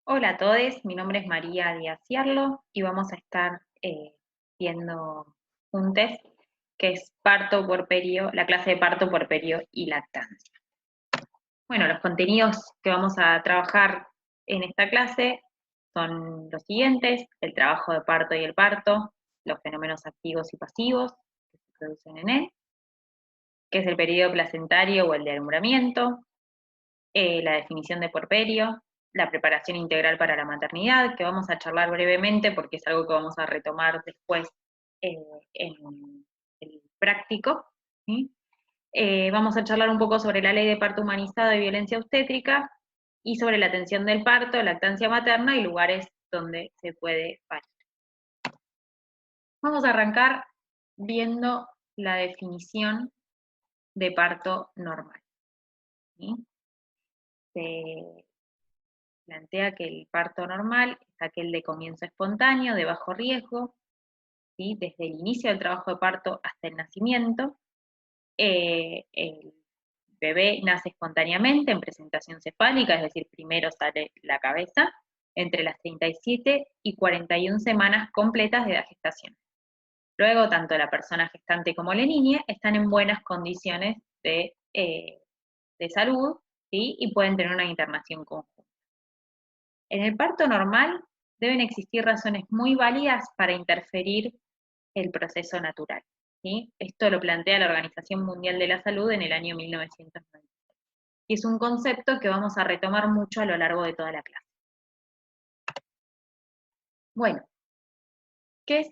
Hola a todos, mi nombre es María Díaz Ciarlo y vamos a estar viendo un test que es parto, puerperio, la clase de parto, puerperio y lactancia. Bueno, los contenidos que vamos a trabajar en esta clase son los siguientes: el trabajo de parto y el parto, los fenómenos activos y pasivos que se producen en él, qué es el periodo placentario o el de alumbramiento, la definición de puerperio, la preparación integral para la maternidad, que vamos a charlar brevemente porque es algo que vamos a retomar después eh, en el práctico, ¿sí? Vamos a charlar un poco sobre la ley de parto humanizado y violencia obstétrica y sobre la atención del parto, lactancia materna y lugares donde se puede parir. Vamos a arrancar viendo la definición de parto normal, ¿sí? Se plantea que el parto normal es aquel de comienzo espontáneo, de bajo riesgo, ¿sí? Desde el inicio del trabajo de parto hasta el nacimiento. El bebé nace espontáneamente en presentación cefálica, es decir, primero sale la cabeza, entre las 37 y 41 semanas completas de la gestación. Luego, tanto la persona gestante como la niña están en buenas condiciones de salud, ¿sí? Y pueden tener una internación conjunta. En el parto normal deben existir razones muy válidas para interferir el proceso natural, ¿sí? Esto lo plantea la Organización Mundial de la Salud en el año 1990. Y es un concepto que vamos a retomar mucho a lo largo de toda la clase. Bueno, ¿qué es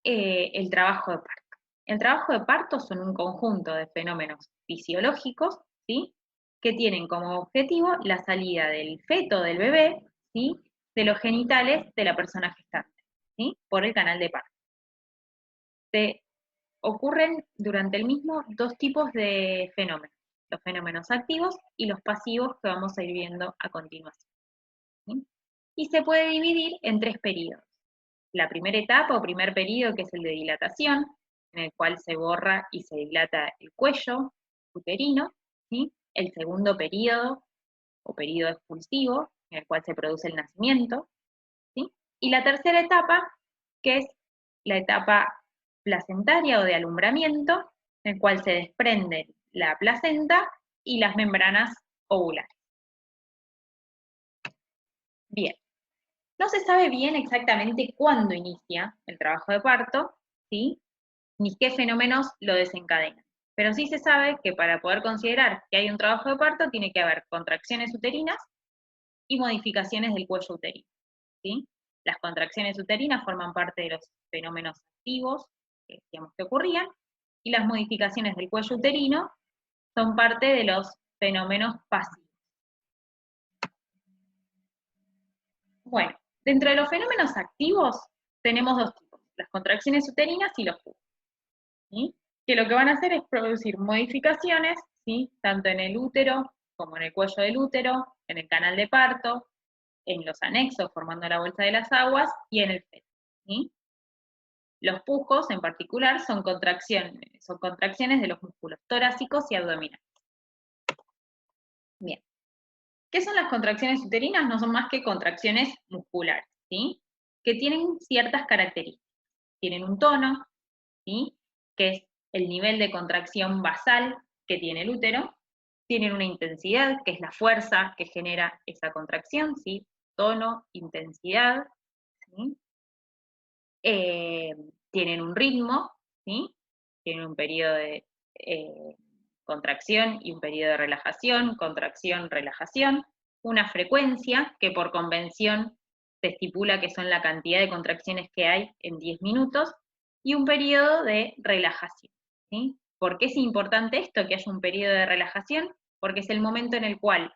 el trabajo de parto? El trabajo de parto son un conjunto de fenómenos fisiológicos, ¿sí? Que tienen como objetivo la salida del feto, del bebé, ¿sí? De los genitales de la persona gestante, ¿sí? Por el canal de parto. Se ocurren durante el mismo dos tipos de fenómenos: los fenómenos activos y los pasivos, que vamos a ir viendo a continuación, ¿sí? Y se puede dividir en tres periodos. La primera etapa o primer periodo, que es el de dilatación, en el cual se borra y se dilata el cuello uterino, ¿sí? El segundo periodo o periodo expulsivo, en el cual se produce el nacimiento, ¿sí? Y la tercera etapa, que es la etapa placentaria o de alumbramiento, en el cual se desprende la placenta y las membranas ovulares. Bien, no se sabe bien exactamente cuándo inicia el trabajo de parto, ¿sí? Ni qué fenómenos lo desencadenan. Pero sí se sabe que para poder considerar que hay un trabajo de parto tiene que haber contracciones uterinas y modificaciones del cuello uterino, ¿sí? Las contracciones uterinas forman parte de los fenómenos activos que decíamos que ocurrían, y las modificaciones del cuello uterino son parte de los fenómenos pasivos. Bueno, dentro de los fenómenos activos tenemos dos tipos: las contracciones uterinas y los pujos, ¿sí? Que lo que van a hacer es producir modificaciones, ¿sí? Tanto en el útero como en el cuello del útero, en el canal de parto, en los anexos formando la bolsa de las aguas y en el feto, ¿sí? Los pujos en particular son contracciones de los músculos torácicos y abdominales. Bien. ¿Qué son las contracciones uterinas? No son más que contracciones musculares, ¿sí? Que tienen ciertas características. Tienen un tono, ¿sí? Que es el nivel de contracción basal que tiene el útero. Tienen una intensidad, que es la fuerza que genera esa contracción, ¿sí? Tono, intensidad, ¿sí? Tienen un ritmo, ¿sí? Tienen un periodo de contracción y un periodo de relajación, contracción, relajación, una frecuencia que por convención se estipula que son la cantidad de contracciones que hay en 10 minutos, y un periodo de relajación, ¿sí? ¿Por qué es importante esto, que haya un periodo de relajación? Porque es el momento en el cual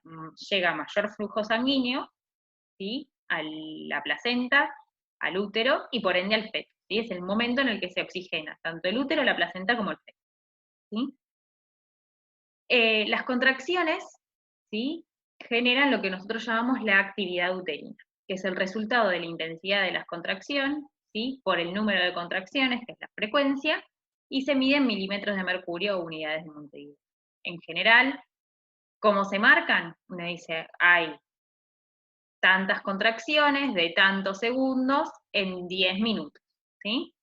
llega mayor flujo sanguíneo, ¿sí? A la placenta, al útero y por ende al feto, ¿sí? Es el momento en el que se oxigena tanto el útero, la placenta como el feto, ¿sí? Las contracciones, ¿sí? Generan lo que nosotros llamamos la actividad uterina, que es el resultado de la intensidad de las contracciones, ¿sí? Por el número de contracciones, que es la frecuencia, y se mide en milímetros de mercurio o unidades de Montevideo. En general, ¿cómo se marcan? Uno dice, hay tantas contracciones de tantos segundos en 10 minutos, ¿sí?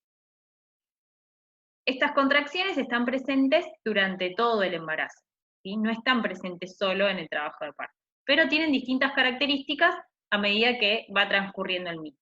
Estas contracciones están presentes durante todo el embarazo, ¿sí? No están presentes solo en el trabajo de parto, pero tienen distintas características a medida que va transcurriendo el mismo.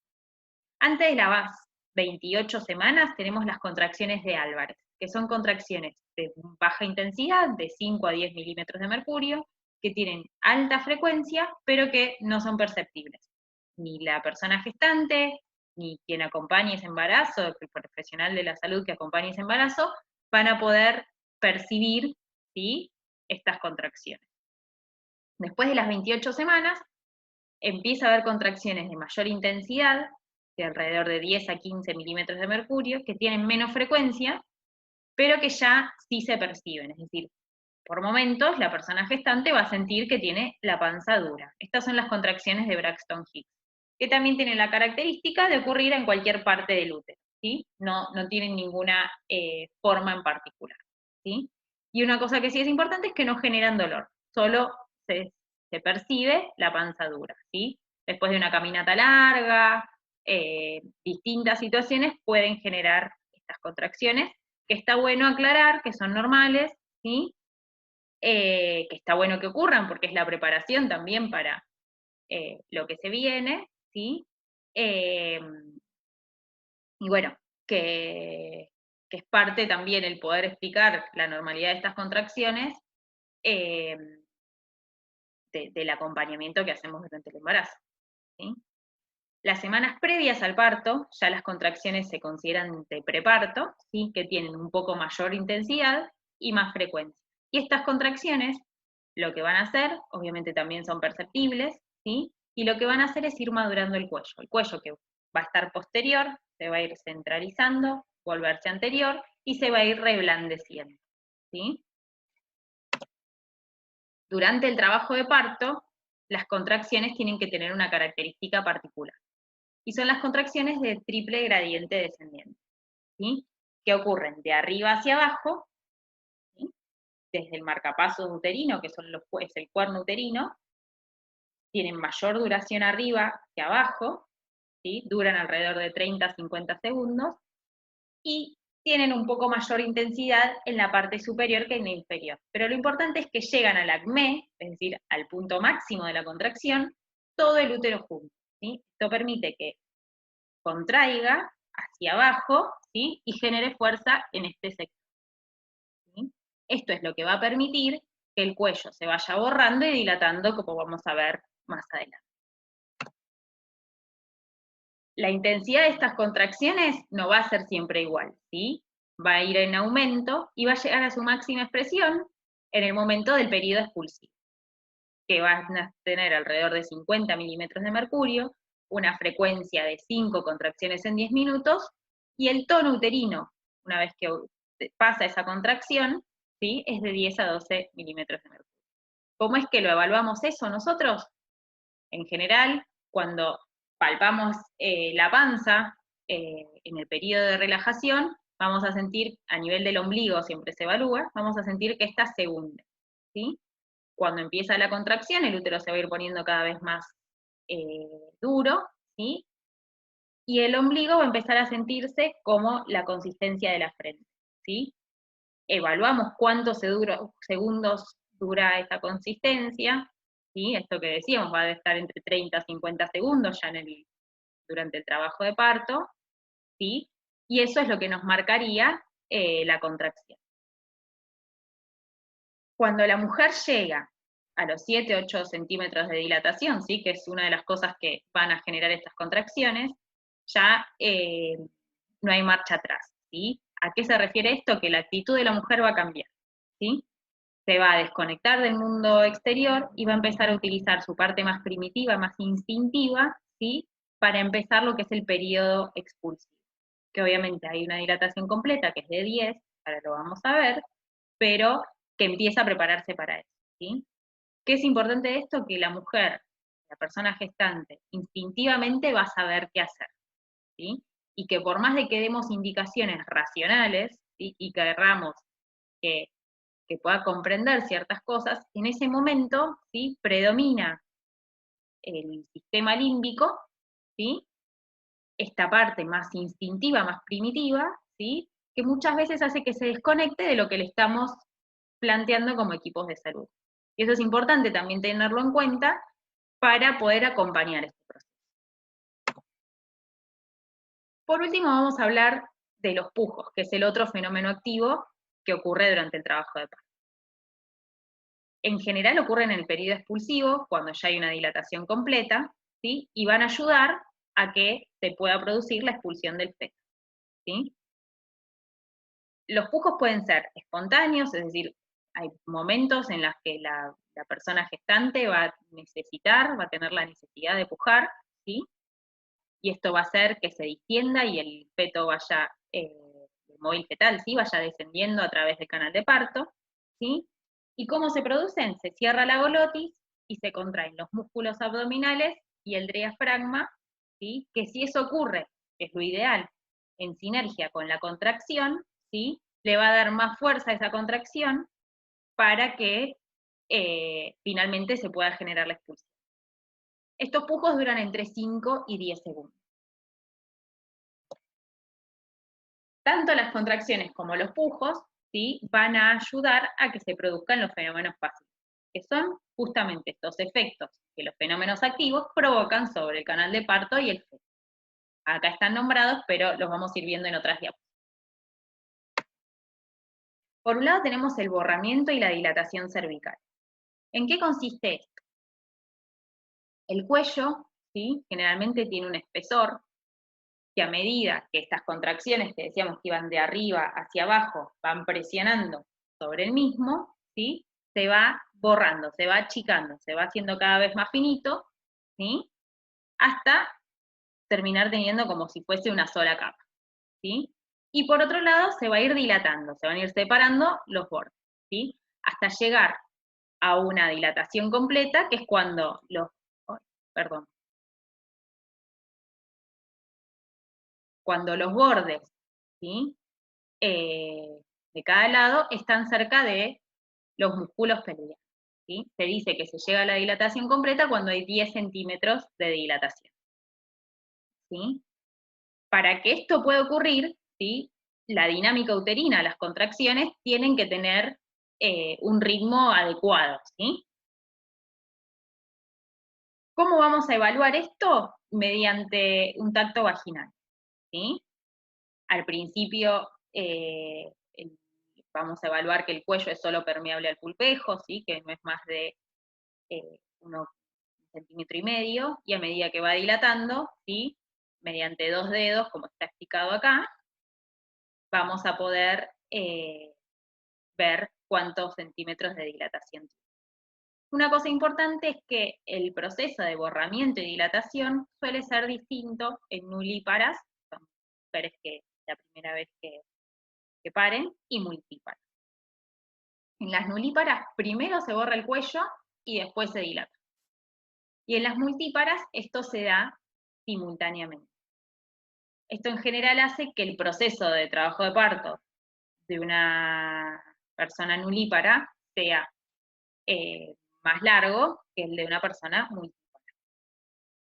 Antes de las 28 semanas tenemos las contracciones de Álvarez, que son contracciones de baja intensidad, de 5 a 10 milímetros de mercurio, que tienen alta frecuencia, pero que no son perceptibles. Ni la persona gestante, ni quien acompañe ese embarazo, el profesional de la salud que acompañe ese embarazo, van a poder percibir, ¿sí?, estas contracciones. Después de las 28 semanas, empieza a haber contracciones de mayor intensidad, de alrededor de 10 a 15 milímetros de mercurio, que tienen menos frecuencia, pero que ya sí se perciben. Es decir, por momentos la persona gestante va a sentir que tiene la panza dura. Estas son las contracciones de Braxton Hicks, que también tienen la característica de ocurrir en cualquier parte del útero, ¿sí? No tienen ninguna forma en particular, ¿sí? Y una cosa que sí es importante es que no generan dolor, solo se percibe la panza dura, ¿sí? Después de una caminata larga, distintas situaciones pueden generar estas contracciones, que está bueno aclarar que son normales, ¿sí? Que está bueno que ocurran porque es la preparación también para lo que se viene, ¿sí? Eh, y bueno, que es parte también el poder explicar la normalidad de estas contracciones eh, del acompañamiento que hacemos durante el embarazo, ¿sí? Las semanas previas al parto, ya las contracciones se consideran de preparto, ¿sí?, que tienen un poco mayor intensidad y más frecuencia. Y estas contracciones, lo que van a hacer, obviamente también son perceptibles, ¿sí?, y lo que van a hacer es ir madurando el cuello que va a estar posterior, se va a ir centralizando, volverse anterior, y se va a ir reblandeciendo, ¿sí? Durante el trabajo de parto, las contracciones tienen que tener una característica particular, y son las contracciones de triple gradiente descendiente, ¿sí?, que ocurren de arriba hacia abajo, ¿sí?, desde el marcapasos uterino, que es el cuerno uterino, tienen mayor duración arriba que abajo, ¿sí?, duran alrededor de 30 a 50 segundos, y tienen un poco mayor intensidad en la parte superior que en la inferior. Pero lo importante es que llegan al acmé, es decir, al punto máximo de la contracción, todo el útero junto, ¿sí? Esto permite que contraiga hacia abajo, ¿sí?, y genere fuerza en este sector, ¿sí? Esto es lo que va a permitir que el cuello se vaya borrando y dilatando, como vamos a ver más adelante. La intensidad de estas contracciones no va a ser siempre igual, ¿sí? Va a ir en aumento y va a llegar a su máxima expresión en el momento del periodo expulsivo, que van a tener alrededor de 50 milímetros de mercurio, una frecuencia de 5 contracciones en 10 minutos, y el tono uterino, una vez que pasa esa contracción, ¿sí?, es de 10 a 12 milímetros de mercurio. ¿Cómo es que lo evaluamos eso nosotros? En general, cuando palpamos la panza en el periodo de relajación, vamos a sentir, a nivel del ombligo siempre se evalúa, vamos a sentir que ésta se hunde, ¿sí? Cuando empieza la contracción, el útero se va a ir poniendo cada vez más duro, ¿sí? Y el ombligo va a empezar a sentirse como la consistencia de la frente, ¿sí? Evaluamos cuántos segundos dura esta consistencia, ¿sí? Esto que decíamos, va a estar entre 30 a 50 segundos ya durante el trabajo de parto, ¿sí? Y eso es lo que nos marcaría la contracción. Cuando la mujer llega a los 7, 8 centímetros de dilatación, ¿sí?, que es una de las cosas que van a generar estas contracciones, ya no hay marcha atrás, ¿sí? ¿A qué se refiere esto? Que la actitud de la mujer va a cambiar, ¿sí? Se va a desconectar del mundo exterior y va a empezar a utilizar su parte más primitiva, más instintiva, ¿sí?, para empezar lo que es el periodo expulsivo. Que obviamente hay una dilatación completa que es de 10, ahora lo vamos a ver, pero que empieza a prepararse para eso, ¿sí? ¿Qué es importante de esto? Que la mujer, la persona gestante, instintivamente va a saber qué hacer, ¿sí? Y que por más de que demos indicaciones racionales, ¿sí?, y querramos que pueda comprender ciertas cosas, en ese momento, ¿sí?, predomina el sistema límbico, ¿sí? Esta parte más instintiva, más primitiva, ¿sí? Que muchas veces hace que se desconecte de lo que le estamos planteando como equipos de salud. Y eso es importante también tenerlo en cuenta para poder acompañar este proceso. Por último, vamos a hablar de los pujos, que es el otro fenómeno activo que ocurre durante el trabajo de parto. En general ocurre en el periodo expulsivo, cuando ya hay una dilatación completa, ¿sí? Y van a ayudar a que se pueda producir la expulsión del feto, ¿sí? Los pujos pueden ser espontáneos, es decir, hay momentos en los que la persona gestante va a necesitar, va a tener la necesidad de pujar, ¿sí? Y esto va a hacer que se distienda y el feto vaya, el móvil fetal, ¿sí? Vaya descendiendo a través del canal de parto, ¿sí? ¿Y cómo se producen? Se cierra la glotis y se contraen los músculos abdominales y el diafragma, ¿sí? Que si eso ocurre, que es lo ideal, en sinergia con la contracción, ¿sí? Le va a dar más fuerza a esa contracción para que finalmente se pueda generar la expulsión. Estos pujos duran entre 5 y 10 segundos. Tanto las contracciones como los pujos, ¿sí? Van a ayudar a que se produzcan los fenómenos pasivos, que son justamente estos efectos que los fenómenos activos provocan sobre el canal de parto y el feto. Acá están nombrados, pero los vamos a ir viendo en otras diapositivas. Por un lado tenemos el borramiento y la dilatación cervical. ¿En qué consiste esto? El cuello, ¿sí? Generalmente tiene un espesor que a medida que estas contracciones que decíamos que iban de arriba hacia abajo van presionando sobre el mismo, ¿sí? Se va borrando, se va achicando, se va haciendo cada vez más finito, ¿sí? Hasta terminar teniendo como si fuese una sola capa, ¿sí? Y por otro lado se va a ir dilatando, se van a ir separando los bordes, ¿sí? Hasta llegar a una dilatación completa, que es cuando cuando los bordes, ¿sí? De cada lado están cerca de los músculos pelvianos, ¿sí? Se dice que se llega a la dilatación completa cuando hay 10 centímetros de dilatación, ¿sí? Para que esto pueda ocurrir, ¿sí? La dinámica uterina, las contracciones, tienen que tener un ritmo adecuado, ¿sí? ¿Cómo vamos a evaluar esto? Mediante un tacto vaginal, ¿sí? Al principio vamos a evaluar que el cuello es solo permeable al pulpejo, ¿sí? Que no es más de 1,5 centímetros, y a medida que va dilatando, ¿sí? Mediante 2 dedos, como está explicado acá, vamos a poder ver cuántos centímetros de dilatación tiene. Una cosa importante es que el proceso de borramiento y dilatación suele ser distinto en nulíparas, son mujeres que la primera vez que paren, y multíparas. En las nulíparas primero se borra el cuello y después se dilata. Y en las multíparas esto se da simultáneamente. Esto en general hace que el proceso de trabajo de parto de una persona nulípara sea más largo que el de una persona multípara.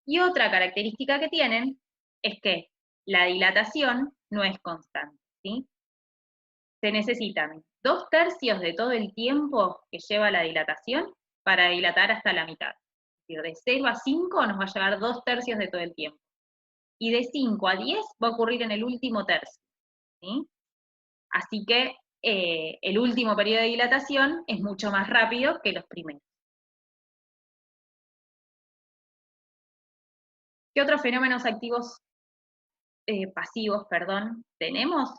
Y otra característica que tienen es que la dilatación no es constante, ¿sí? Se necesitan 2/3 de todo el tiempo que lleva la dilatación para dilatar hasta la mitad. Es decir, de 0 a 5 nos va a llevar 2/3 de todo el tiempo. Y de 5 a 10 va a ocurrir en el último tercio, ¿sí? Así que el último periodo de dilatación es mucho más rápido que los primeros. ¿Qué otros fenómenos activos, pasivos, perdón, tenemos?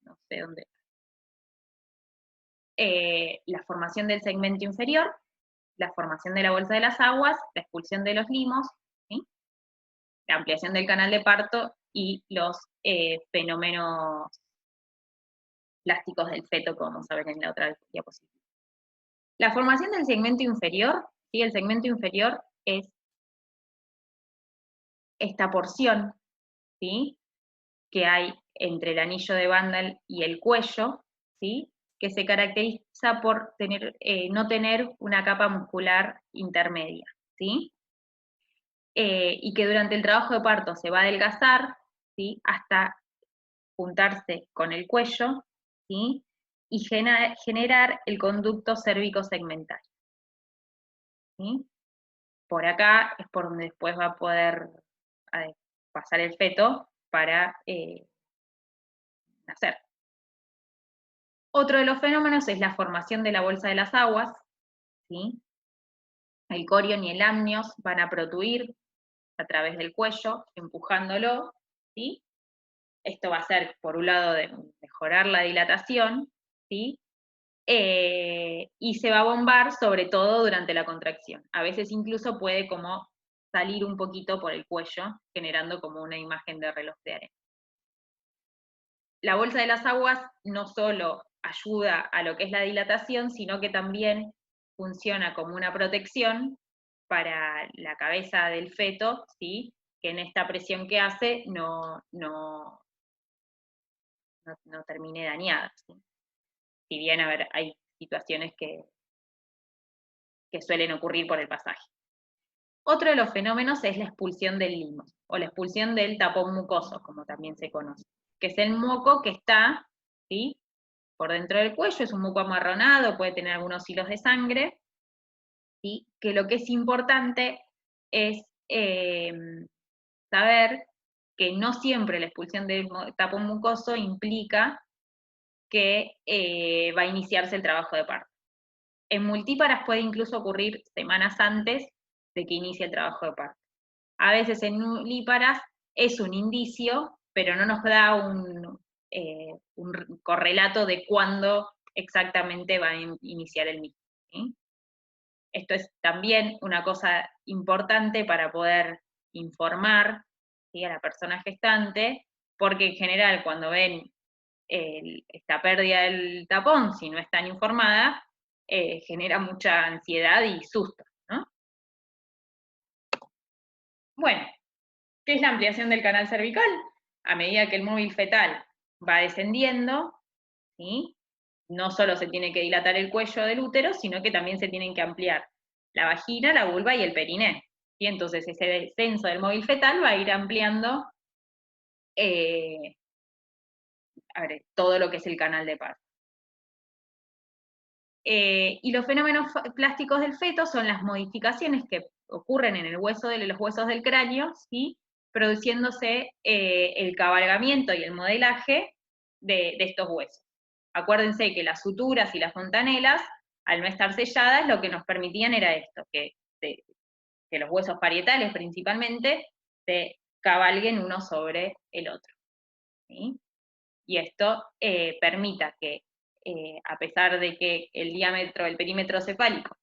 No sé dónde. La formación del segmento inferior, la formación de la bolsa de las aguas, la expulsión de los limos, ¿sí? La ampliación del canal de parto y los fenómenos plásticos del feto, como vamos a ver en la otra diapositiva. La formación del segmento inferior, ¿sí? El segmento inferior es esta porción, ¿sí? Que hay entre el anillo de Bandal y el cuello, ¿sí? Que se caracteriza por no tener una capa muscular intermedia, ¿sí? y que durante el trabajo de parto se va a adelgazar, ¿sí? Hasta juntarse con el cuello, ¿sí? Y generar el conducto cérvico-segmental, ¿sí? Por acá es por donde después va a poder pasar el feto para nacer. Otro de los fenómenos es la formación de la bolsa de las aguas, ¿sí? El corión y el amnios van a protuir a través del cuello, empujándolo, ¿sí? Esto va a ser, por un lado, de mejorar la dilatación, ¿sí? Y se va a bombar sobre todo durante la contracción. A veces incluso puede como salir un poquito por el cuello, generando como una imagen de reloj de arena. La bolsa de las aguas no solo ayuda a lo que es la dilatación, sino que también funciona como una protección para la cabeza del feto, ¿sí? Que en esta presión que hace no termine dañada, ¿sí? Si bien, a ver, hay situaciones que suelen ocurrir por el pasaje. Otro de los fenómenos es la expulsión del limos, o la expulsión del tapón mucoso, como también se conoce, que es el moco que está, ¿sí? Por dentro del cuello, es un moco amarronado, puede tener algunos hilos de sangre, ¿sí? Que lo que es importante es saber que no siempre la expulsión del tapón mucoso implica que va a iniciarse el trabajo de parto. En multíparas puede incluso ocurrir semanas antes de que inicie el trabajo de parto. A veces en nulíparas es un indicio, pero no nos da un correlato de cuándo exactamente va a iniciar el mismo, ¿sí? Esto es también una cosa importante para poder informar, ¿sí?, a la persona gestante, porque en general cuando ven esta pérdida del tapón, si no están informadas, genera mucha ansiedad y susto, ¿no? Bueno, ¿qué es la ampliación del canal cervical? A medida que el móvil fetal va descendiendo, ¿sí? No solo se tiene que dilatar el cuello del útero, sino que también se tienen que ampliar la vagina, la vulva y el periné. Y entonces ese descenso del móvil fetal va a ir ampliando todo lo que es el canal de parto. Y los fenómenos plásticos del feto son las modificaciones que ocurren en el hueso de los huesos del cráneo, ¿sí?, produciéndose el cabalgamiento y el modelaje de estos huesos. Acuérdense que las suturas y las fontanelas, al no estar selladas, lo que nos permitían era esto, que los huesos parietales principalmente se cabalguen uno sobre el otro, ¿sí? Y esto permita que, a pesar de que el diámetro del perímetro cefálico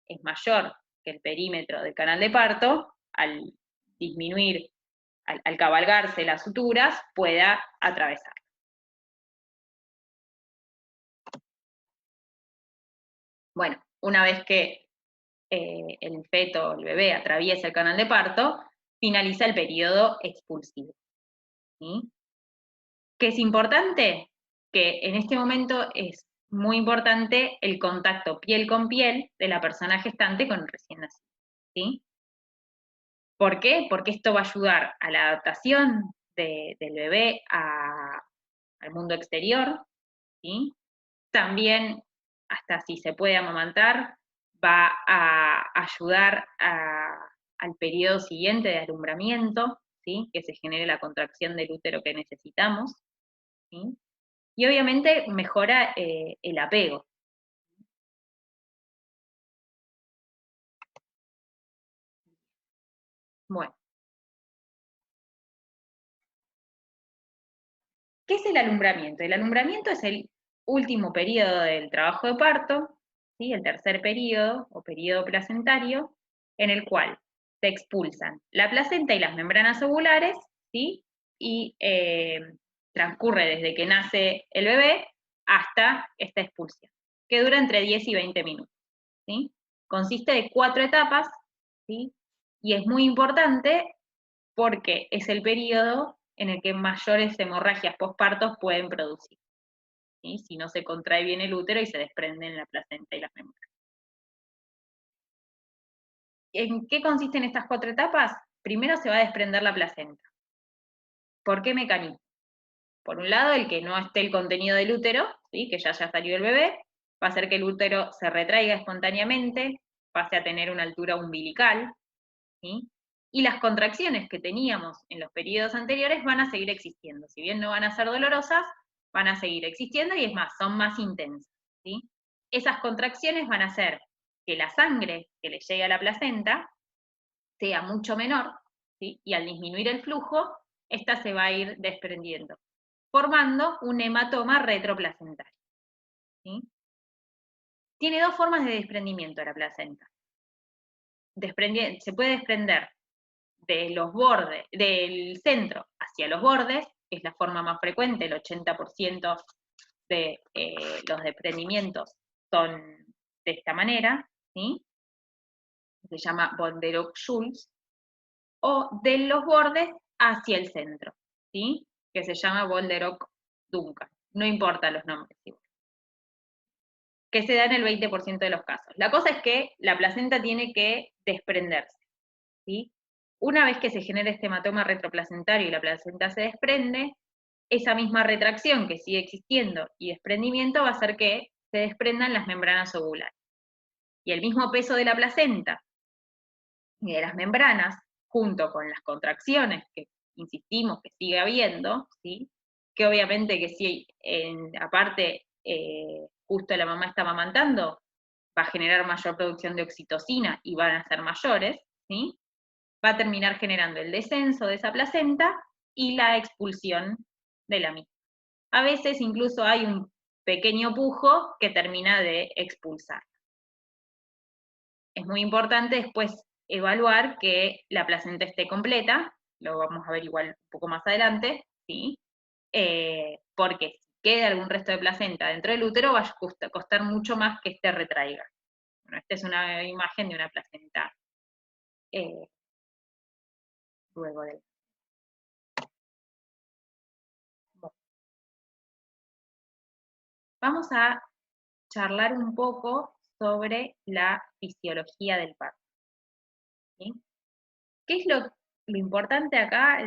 es mayor que el perímetro del canal de parto, al disminuir, al cabalgarse las suturas, pueda atravesar. Bueno, una vez que el feto, el bebé, atraviesa el canal de parto, finaliza el periodo expulsivo, ¿sí? ¿Qué es importante? Que en este momento es muy importante el contacto piel con piel de la persona gestante con el recién nacido, ¿sí? ¿Por qué? Porque esto va a ayudar a la adaptación del bebé al mundo exterior, ¿sí? También, hasta si se puede amamantar, va a ayudar al periodo siguiente de alumbramiento, ¿sí?, que se genere la contracción del útero que necesitamos, ¿sí? Y obviamente mejora el apego. Bueno, ¿qué es el alumbramiento? El alumbramiento es el último periodo del trabajo de parto, ¿sí?, el tercer periodo o periodo placentario, en el cual se expulsan la placenta y las membranas ovulares, ¿sí?, y transcurre desde que nace el bebé hasta esta expulsión, que dura entre 10 y 20 minutos, ¿sí? Consiste de 4 etapas, ¿sí? Y es muy importante porque es el periodo en el que mayores hemorragias postpartos pueden producir, ¿sí?, si no se contrae bien el útero y se desprenden la placenta y las membranas. ¿En qué consisten estas 4 etapas? primero se va a desprender la placenta. ¿Por qué mecanismo? Por un lado, el que no esté el contenido del útero, ¿sí? Que ya salió el bebé, va a hacer que el útero se retraiga espontáneamente, pase a tener una altura umbilical, ¿sí? Y las contracciones que teníamos en los periodos anteriores van a seguir existiendo. Si bien no van a ser dolorosas, van a seguir existiendo y es más, son más intensas, ¿sí? Esas contracciones van a hacer que la sangre que le llegue a la placenta sea mucho menor, ¿sí? Y al disminuir el flujo, esta se va a ir desprendiendo, formando un hematoma retroplacentario, ¿sí? Tiene dos formas de desprendimiento de la placenta. Se puede desprender de los bordes, del centro hacia los bordes, que es la forma más frecuente, el 80% de los desprendimientos son de esta manera, ¿sí? Se llama Bonderock-Schulz, o de los bordes hacia el centro, ¿sí? Que se llama Bolderock-Duncan. No importa los nombres, igual. Que se da en el 20% de los casos. La cosa es que la placenta tiene que desprenderse, ¿sí? Una vez que se genera este hematoma retroplacentario y la placenta se desprende, esa misma retracción que sigue existiendo y desprendimiento va a hacer que se desprendan las membranas ovulares. Y el mismo peso de la placenta y de las membranas, junto con las contracciones que insistimos que sigue habiendo, ¿sí? Que obviamente que si aparte justo la mamá está amamantando, va a generar mayor producción de oxitocina y van a ser mayores, ¿sí? Va a terminar generando el descenso de esa placenta y la expulsión de la misma. A veces incluso hay un pequeño pujo que termina de expulsar. Es muy importante después evaluar que la placenta esté completa, lo vamos a ver igual un poco más adelante, ¿sí? Porque si queda algún resto de placenta dentro del útero va a costar mucho más que este retraiga. Bueno, esta es una imagen de una placenta luego de... Bueno, vamos a charlar un poco sobre la fisiología del parto, ¿sí? ¿Qué es lo importante acá?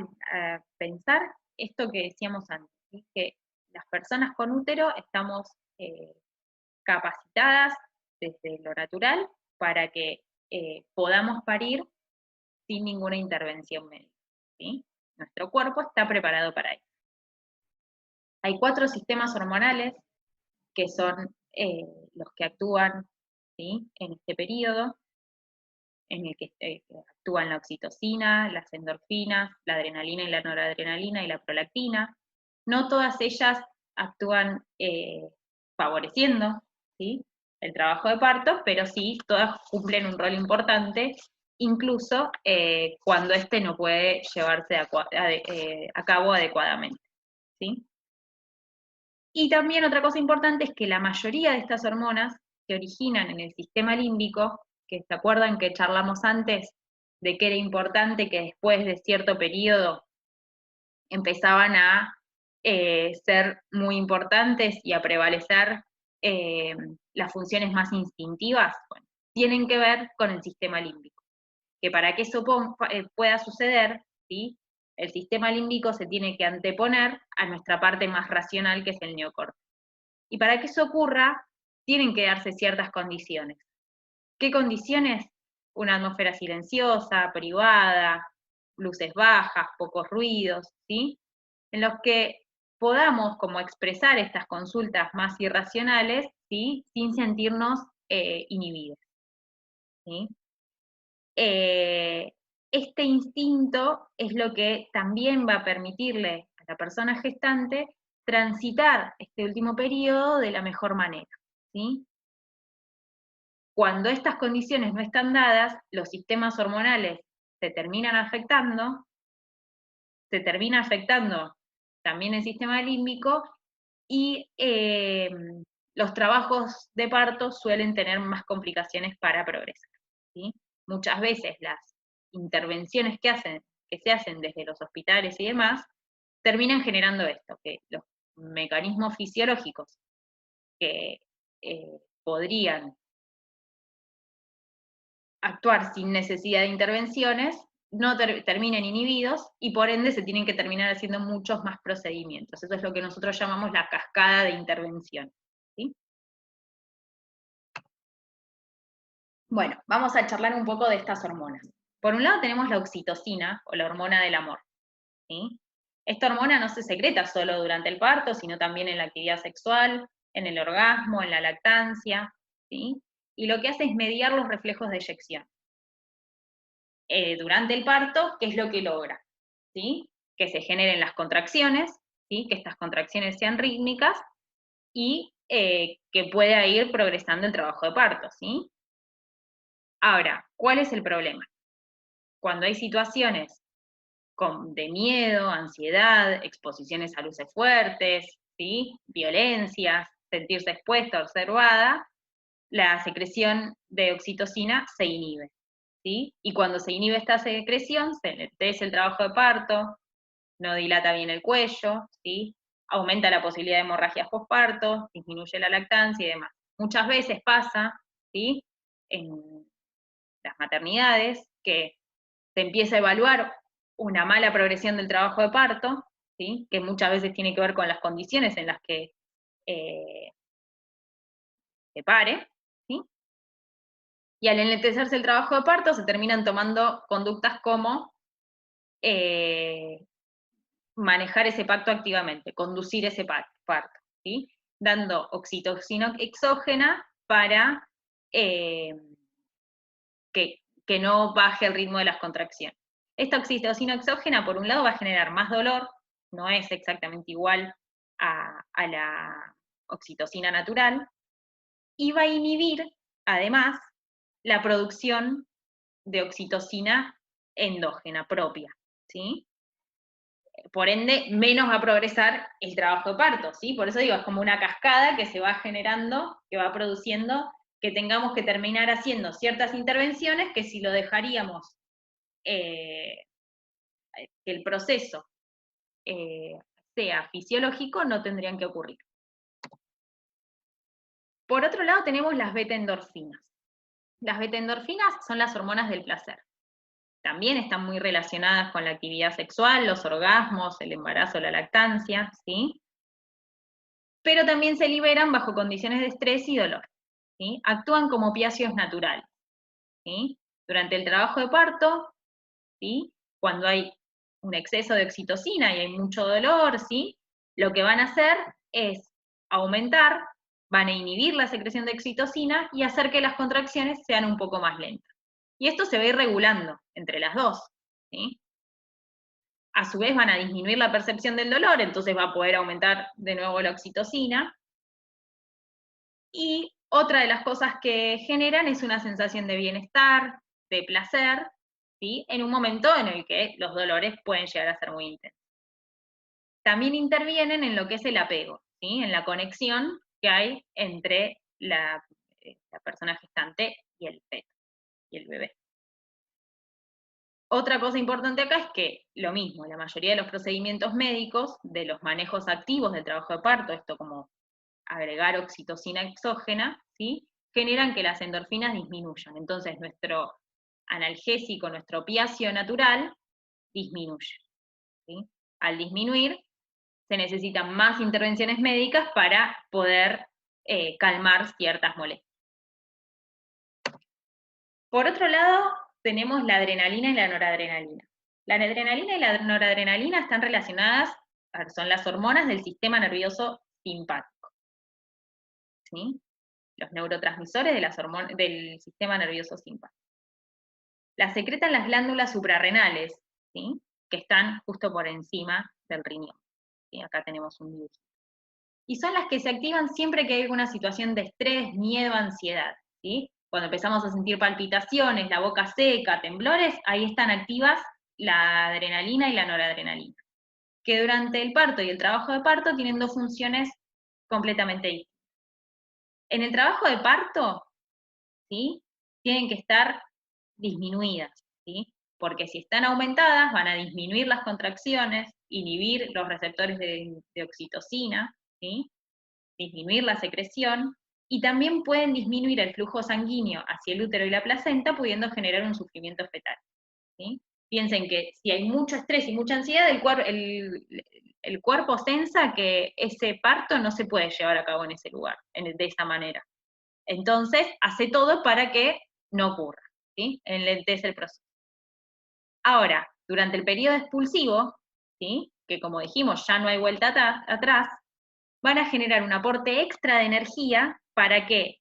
Pensar esto que decíamos antes, ¿sí? Que las personas con útero estamos capacitadas desde lo natural para que podamos parir sin ninguna intervención médica, ¿sí? Nuestro cuerpo está preparado para eso. Hay 4 sistemas hormonales que son los que actúan, ¿sí? En este periodo, en el que actúan la oxitocina, las endorfinas, la adrenalina y la noradrenalina y la prolactina. No todas ellas actúan favoreciendo, ¿sí? El trabajo de parto, pero sí todas cumplen un rol importante, incluso cuando este no puede llevarse a cabo adecuadamente, ¿sí? Y también otra cosa importante es que la mayoría de estas hormonas se originan en el sistema límbico, que se acuerdan que charlamos antes de que era importante que después de cierto periodo empezaban a ser muy importantes y a prevalecer las funciones más instintivas, bueno, tienen que ver con el sistema límbico. Que para que eso pueda suceder, ¿sí? El sistema límbico se tiene que anteponer a nuestra parte más racional, que es el neocórtex. Y para que eso ocurra, tienen que darse ciertas condiciones. ¿Qué condiciones? Una atmósfera silenciosa, privada, luces bajas, pocos ruidos, ¿sí? En los que podamos como expresar estas consultas más irracionales, ¿sí? Sin sentirnos inhibidos, ¿sí? Este instinto es lo que también va a permitirle a la persona gestante transitar este último periodo de la mejor manera, ¿sí? Cuando estas condiciones no están dadas, los sistemas hormonales se terminan afectando, se termina afectando también el sistema límbico y los trabajos de parto suelen tener más complicaciones para progresar, ¿sí? Muchas veces las intervenciones que se hacen desde los hospitales y demás, terminan generando esto, que los mecanismos fisiológicos que podrían actuar sin necesidad de intervenciones, no terminen inhibidos y por ende se tienen que terminar haciendo muchos más procedimientos. Eso es lo que nosotros llamamos la cascada de intervención, ¿sí? Bueno, vamos a charlar un poco de estas hormonas. Por un lado tenemos la oxitocina, o la hormona del amor, ¿sí? Esta hormona no se secreta solo durante el parto, sino también en la actividad sexual, en el orgasmo, en la lactancia, ¿sí? Y lo que hace es mediar los reflejos de eyección. Durante el parto, ¿qué es lo que logra? ¿Sí? Que se generen las contracciones, ¿sí? Que estas contracciones sean rítmicas y que pueda ir progresando el trabajo de parto, ¿sí? Ahora, ¿cuál es el problema? Cuando hay situaciones de miedo, ansiedad, exposiciones a luces fuertes, ¿sí? Violencias, sentirse expuesta, observada, la secreción de oxitocina se inhibe, ¿sí? Y cuando se inhibe esta secreción, se enlentece el trabajo de parto, no dilata bien el cuello, ¿sí? Aumenta la posibilidad de hemorragias postparto, disminuye la lactancia y demás. Muchas veces pasa, ¿sí? En las maternidades, que se empieza a evaluar una mala progresión del trabajo de parto, ¿sí? Que muchas veces tiene que ver con las condiciones en las que eh, se pare, ¿sí? Y al enlentecerse el trabajo de parto se terminan tomando conductas como eh, manejar ese pacto activamente, conducir ese parto, ¿sí? Dando oxitocina exógena para eh, que no baje el ritmo de las contracciones. Esta oxitocina exógena, por un lado, va a generar más dolor, no es exactamente igual a la oxitocina natural, y va a inhibir, además, la producción de oxitocina endógena propia, ¿sí? Por ende, menos va a progresar el trabajo de parto, ¿sí? Por eso digo, es como una cascada que se va generando, que va produciendo, que tengamos que terminar haciendo ciertas intervenciones que si lo dejaríamos, que el proceso eh, sea fisiológico, no tendrían que ocurrir. Por otro lado, tenemos las beta-endorfinas. Las beta-endorfinas son las hormonas del placer. También están muy relacionadas con la actividad sexual, los orgasmos, el embarazo, la lactancia, ¿sí? Pero también se liberan bajo condiciones de estrés y dolor, ¿sí? Actúan como opiáceos naturales, ¿sí? Durante el trabajo de parto, ¿sí? Cuando hay un exceso de oxitocina y hay mucho dolor, ¿sí? Lo que van a hacer es aumentar, van a inhibir la secreción de oxitocina y hacer que las contracciones sean un poco más lentas. Y esto se va a ir regulando entre las dos, ¿sí? A su vez van a disminuir la percepción del dolor, entonces va a poder aumentar de nuevo la oxitocina. Y otra de las cosas que generan es una sensación de bienestar, de placer, ¿sí? En un momento en el que los dolores pueden llegar a ser muy intensos. También intervienen en lo que es el apego, ¿sí? En la conexión que hay entre la persona gestante y el feto, y el bebé. Otra cosa importante acá es que lo mismo, la mayoría de los procedimientos médicos, de los manejos activos del trabajo de parto, esto como agregar oxitocina exógena, ¿sí? Generan que las endorfinas disminuyan. Entonces nuestro analgésico, nuestro opiáceo natural, disminuye, ¿sí? Al disminuir, se necesitan más intervenciones médicas para poder calmar ciertas molestias. Por otro lado, tenemos la adrenalina y la noradrenalina. La adrenalina y la noradrenalina están relacionadas, son las hormonas del sistema nervioso simpático, ¿sí? Los neurotransmisores del sistema nervioso simpático. Las secretan las glándulas suprarrenales, ¿sí? Que están justo por encima del riñón. ¿Sí? Acá tenemos un dibujo. Y son las que se activan siempre que hay alguna situación de estrés, miedo, ansiedad, ¿sí? Cuando empezamos a sentir palpitaciones, la boca seca, temblores, ahí están activas la adrenalina y la noradrenalina, que durante el parto y el trabajo de parto tienen dos funciones completamente distintas. En el trabajo de parto, ¿sí? Tienen que estar disminuidas, ¿sí? Porque si están aumentadas van a disminuir las contracciones, inhibir los receptores de oxitocina, ¿sí? Disminuir la secreción, y también pueden disminuir el flujo sanguíneo hacia el útero y la placenta, pudiendo generar un sufrimiento fetal, ¿sí? Piensen que si hay mucho estrés y mucha ansiedad, el cuerpo sensa que ese parto no se puede llevar a cabo en ese lugar, de esa manera. Entonces, hace todo para que no ocurra, ¿sí? Enlentece el proceso. Ahora, durante el periodo expulsivo, ¿sí? Que como dijimos ya no hay vuelta atrás, van a generar un aporte extra de energía para que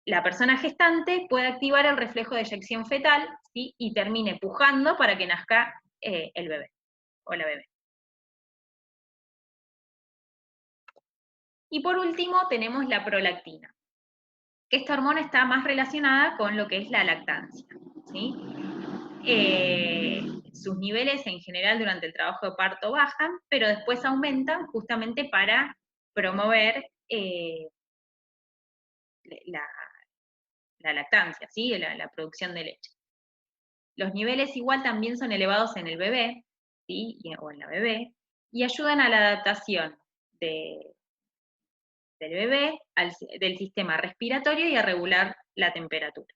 la persona gestante pueda activar el reflejo de eyección fetal, ¿sí? Y termine pujando para que nazca el bebé o la bebé. Y por último tenemos la prolactina, que esta hormona está más relacionada con lo que es la lactancia, ¿sí? Sus niveles en general durante el trabajo de parto bajan, pero después aumentan justamente para promover la, la lactancia, ¿sí? La producción de leche. Los niveles igual también son elevados en el bebé, ¿sí? O en la bebé, y ayudan a la adaptación del bebé, del sistema respiratorio y a regular la temperatura,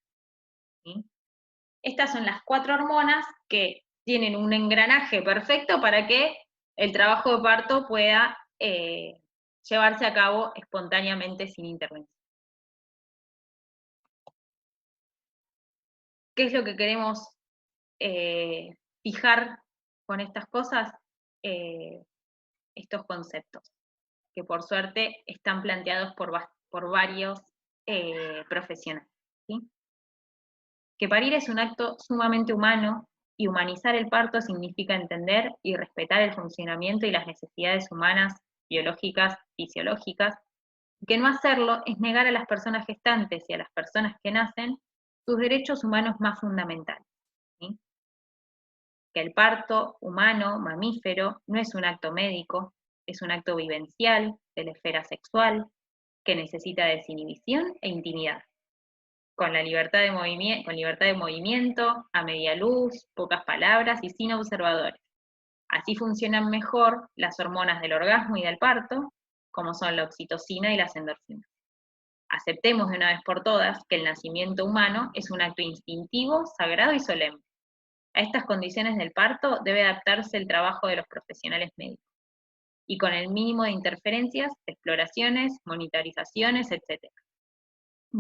¿sí? Estas son las 4 hormonas que tienen un engranaje perfecto para que el trabajo de parto pueda llevarse a cabo espontáneamente sin intervención. ¿Qué es lo que queremos fijar con estas cosas? Estos conceptos, que por suerte están planteados por varios profesionales, ¿sí? Que parir es un acto sumamente humano y humanizar el parto significa entender y respetar el funcionamiento y las necesidades humanas, biológicas, fisiológicas, y que no hacerlo es negar a las personas gestantes y a las personas que nacen sus derechos humanos más fundamentales, ¿sí? Que el parto humano, mamífero, no es un acto médico, es un acto vivencial de la esfera sexual que necesita desinhibición e intimidad, con libertad de movimiento, a media luz, pocas palabras y sin observadores. Así funcionan mejor las hormonas del orgasmo y del parto, como son la oxitocina y las endorfinas. Aceptemos de una vez por todas que el nacimiento humano es un acto instintivo, sagrado y solemne. A estas condiciones del parto debe adaptarse el trabajo de los profesionales médicos, y con el mínimo de interferencias, exploraciones, monitorizaciones, etc.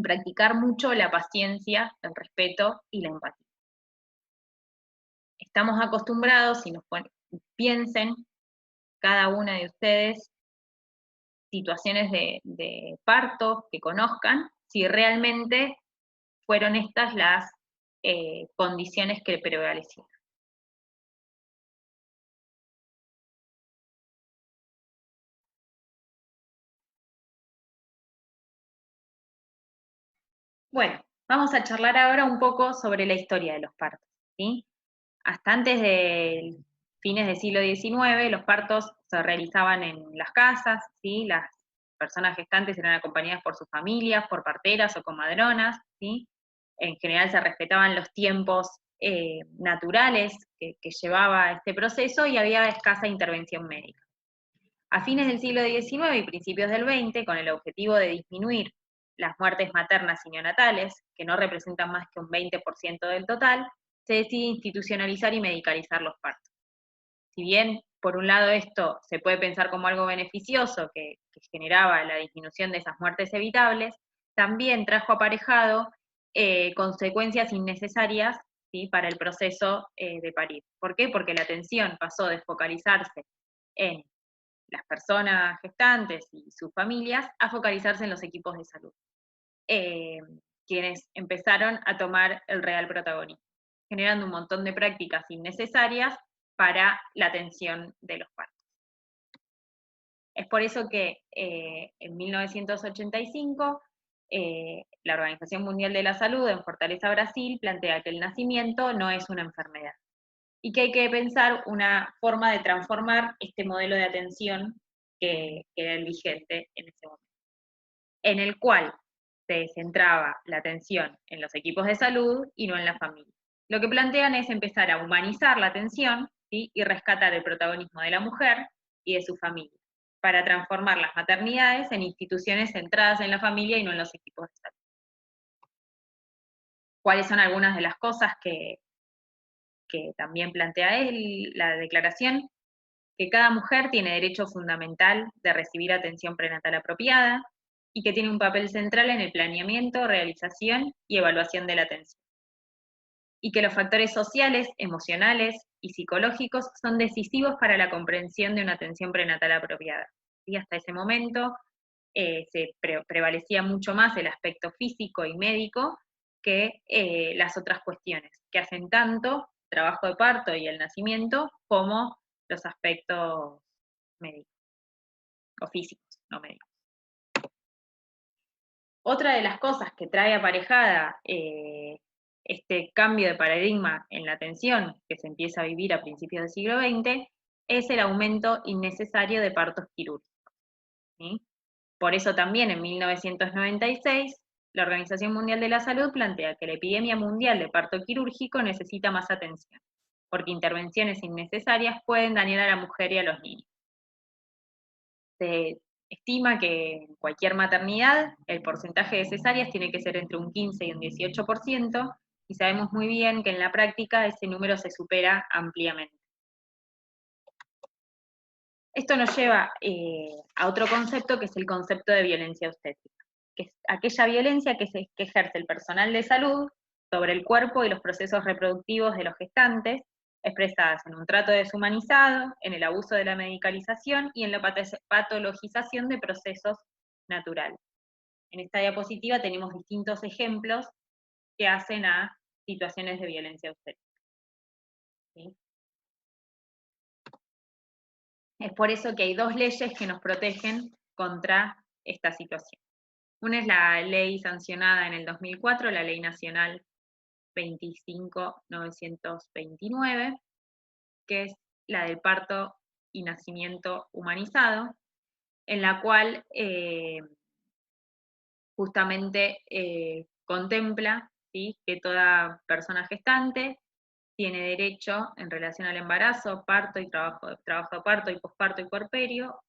Practicar mucho la paciencia, el respeto y la empatía. Estamos acostumbrados, si piensen cada una de ustedes situaciones de parto que conozcan, si realmente fueron estas las condiciones que prevalecieron. Bueno, vamos a charlar ahora un poco sobre la historia de los partos, ¿sí? Hasta antes de fines del siglo XIX, los partos se realizaban en las casas, ¿sí? Las personas gestantes eran acompañadas por sus familias, por parteras o comadronas, ¿sí? En general se respetaban los tiempos naturales que llevaba este proceso y había escasa intervención médica. A fines del siglo XIX y principios del XX, con el objetivo de disminuir las muertes maternas y neonatales, que no representan más que un 20% del total, se decide institucionalizar y medicalizar los partos. Si bien, por un lado, esto se puede pensar como algo beneficioso, que generaba la disminución de esas muertes evitables, también trajo aparejado consecuencias innecesarias, ¿sí? Para el proceso de parir. ¿Por qué? Porque la atención pasó de focalizarse en las personas gestantes y sus familias a focalizarse en los equipos de salud, eh, quienes empezaron a tomar el real protagonismo, generando un montón de prácticas innecesarias para la atención de los partos. Es por eso que en 1985 la Organización Mundial de la Salud en Fortaleza, Brasil, plantea que el nacimiento no es una enfermedad y que hay que pensar una forma de transformar este modelo de atención que era el vigente en ese momento, en el cual se centraba la atención en los equipos de salud y no en la familia. Lo que plantean es empezar a humanizar la atención, ¿sí? Y rescatar el protagonismo de la mujer y de su familia, para transformar las maternidades en instituciones centradas en la familia y no en los equipos de salud. ¿Cuáles son algunas de las cosas que que también plantea la declaración, que cada mujer tiene derecho fundamental de recibir atención prenatal apropiada y que tiene un papel central en el planeamiento, realización y evaluación de la atención. Y que los factores sociales, emocionales y psicológicos son decisivos para la comprensión de una atención prenatal apropiada. Y hasta ese momento prevalecía mucho más el aspecto físico y médico que las otras cuestiones, que hacen tanto el trabajo de parto y el nacimiento como los aspectos médicos, o físicos, no médicos. Otra de las cosas que trae aparejada este cambio de paradigma en la atención que se empieza a vivir a principios del siglo XX es el aumento innecesario de partos quirúrgicos, ¿sí? Por eso también en 1996 la Organización Mundial de la Salud plantea que la epidemia mundial de parto quirúrgico necesita más atención, porque intervenciones innecesarias pueden dañar a la mujer y a los niños. Se estima que en cualquier maternidad el porcentaje de cesáreas tiene que ser entre un 15 y un 18%, y sabemos muy bien que en la práctica ese número se supera ampliamente. Esto nos lleva a otro concepto que es el concepto de violencia obstétrica, que es aquella violencia que ejerce el personal de salud sobre el cuerpo y los procesos reproductivos de los gestantes, expresadas en un trato deshumanizado, en el abuso de la medicalización y en la patologización de procesos naturales. En esta diapositiva tenemos distintos ejemplos que hacen a situaciones de violencia obstétrica. ¿Sí? Es por eso que hay dos leyes que nos protegen contra esta situación. Una es la ley sancionada en el 2004, la Ley Nacional 25.929, que es la del parto y nacimiento humanizado, en la cual justamente contempla, ¿sí?, que toda persona gestante tiene derecho en relación al embarazo, parto y trabajo de parto y posparto y puerperio.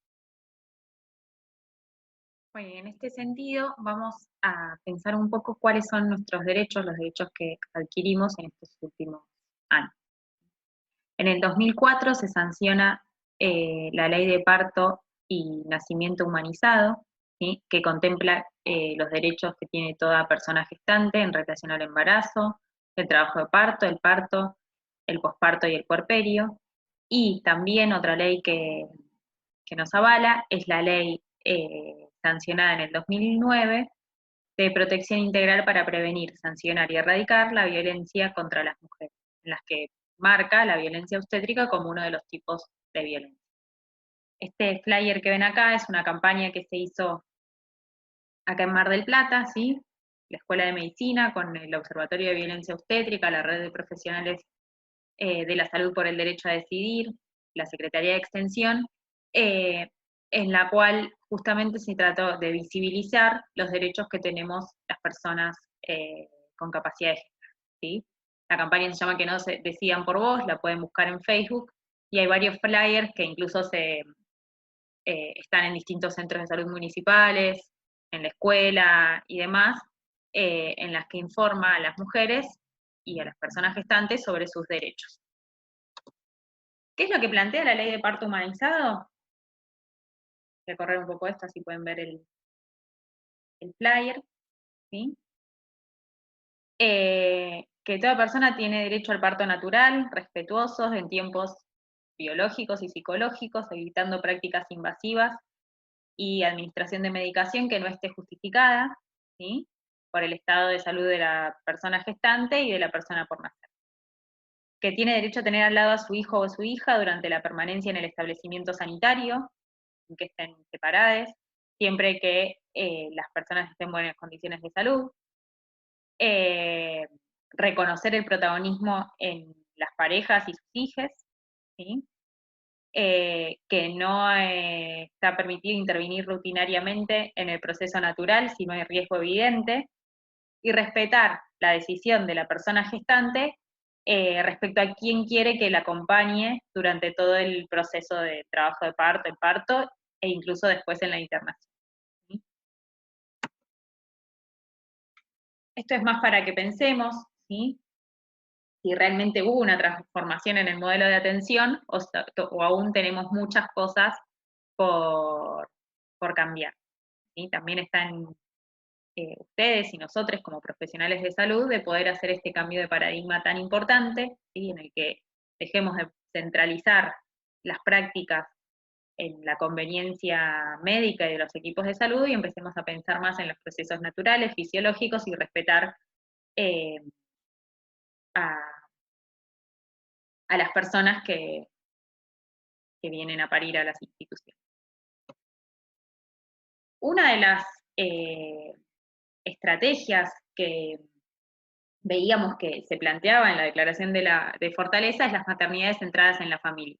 Bueno, en este sentido vamos a pensar un poco cuáles son nuestros derechos, los derechos que adquirimos en estos últimos años. En el 2004 se sanciona la ley de parto y nacimiento humanizado, ¿sí?, que contempla los derechos que tiene toda persona gestante en relación al embarazo, el trabajo de parto, el posparto y el puerperio. Y también otra ley que nos avala es la ley sancionada en el 2009 de protección integral para prevenir, sancionar y erradicar la violencia contra las mujeres, en las que marca la violencia obstétrica como uno de los tipos de violencia. Este flyer que ven acá es una campaña que se hizo acá en Mar del Plata, ¿sí?, la Escuela de Medicina con el Observatorio de Violencia Obstétrica, la Red de Profesionales de la Salud por el Derecho a Decidir, la Secretaría de Extensión, en la cual justamente se trató de visibilizar los derechos que tenemos las personas con capacidad de gestar, ¿sí? La campaña se llama Que no se decidan por vos, la pueden buscar en Facebook, y hay varios flyers que incluso están en distintos centros de salud municipales, en la escuela y demás, en las que informa a las mujeres y a las personas gestantes sobre sus derechos. ¿Qué es lo que plantea la ley de parto humanizado? Voy a correr un poco esto, así pueden ver el flyer, ¿sí? Que toda persona tiene derecho al parto natural, respetuosos, en tiempos biológicos y psicológicos, evitando prácticas invasivas y administración de medicación que no esté justificada, ¿sí?, por el estado de salud de la persona gestante y de la persona por nacer. Que tiene derecho a tener al lado a su hijo o su hija durante la permanencia en el establecimiento sanitario, en que estén separadas, siempre que las personas estén en buenas condiciones de salud. Reconocer el protagonismo en las parejas y sus hijos, ¿sí? Que no está permitido intervenir rutinariamente en el proceso natural si no hay riesgo evidente, y respetar la decisión de la persona gestante respecto a quién quiere que la acompañe durante todo el proceso de trabajo de parto, el parto, e incluso después en la internación. ¿Sí? Esto es más para que pensemos, ¿sí? si realmente hubo una transformación en el modelo de atención o aún tenemos muchas cosas por cambiar. ¿Sí? También están ustedes y nosotros como profesionales de salud de poder hacer este cambio de paradigma tan importante, ¿sí? En el que dejemos de centralizar las prácticas en la conveniencia médica y de los equipos de salud y empecemos a pensar más en los procesos naturales, fisiológicos y respetar eh, a, a, las personas que vienen a parir a las instituciones. Una de las estrategias que veíamos que se planteaba en la declaración de Fortaleza es las maternidades centradas en la familia.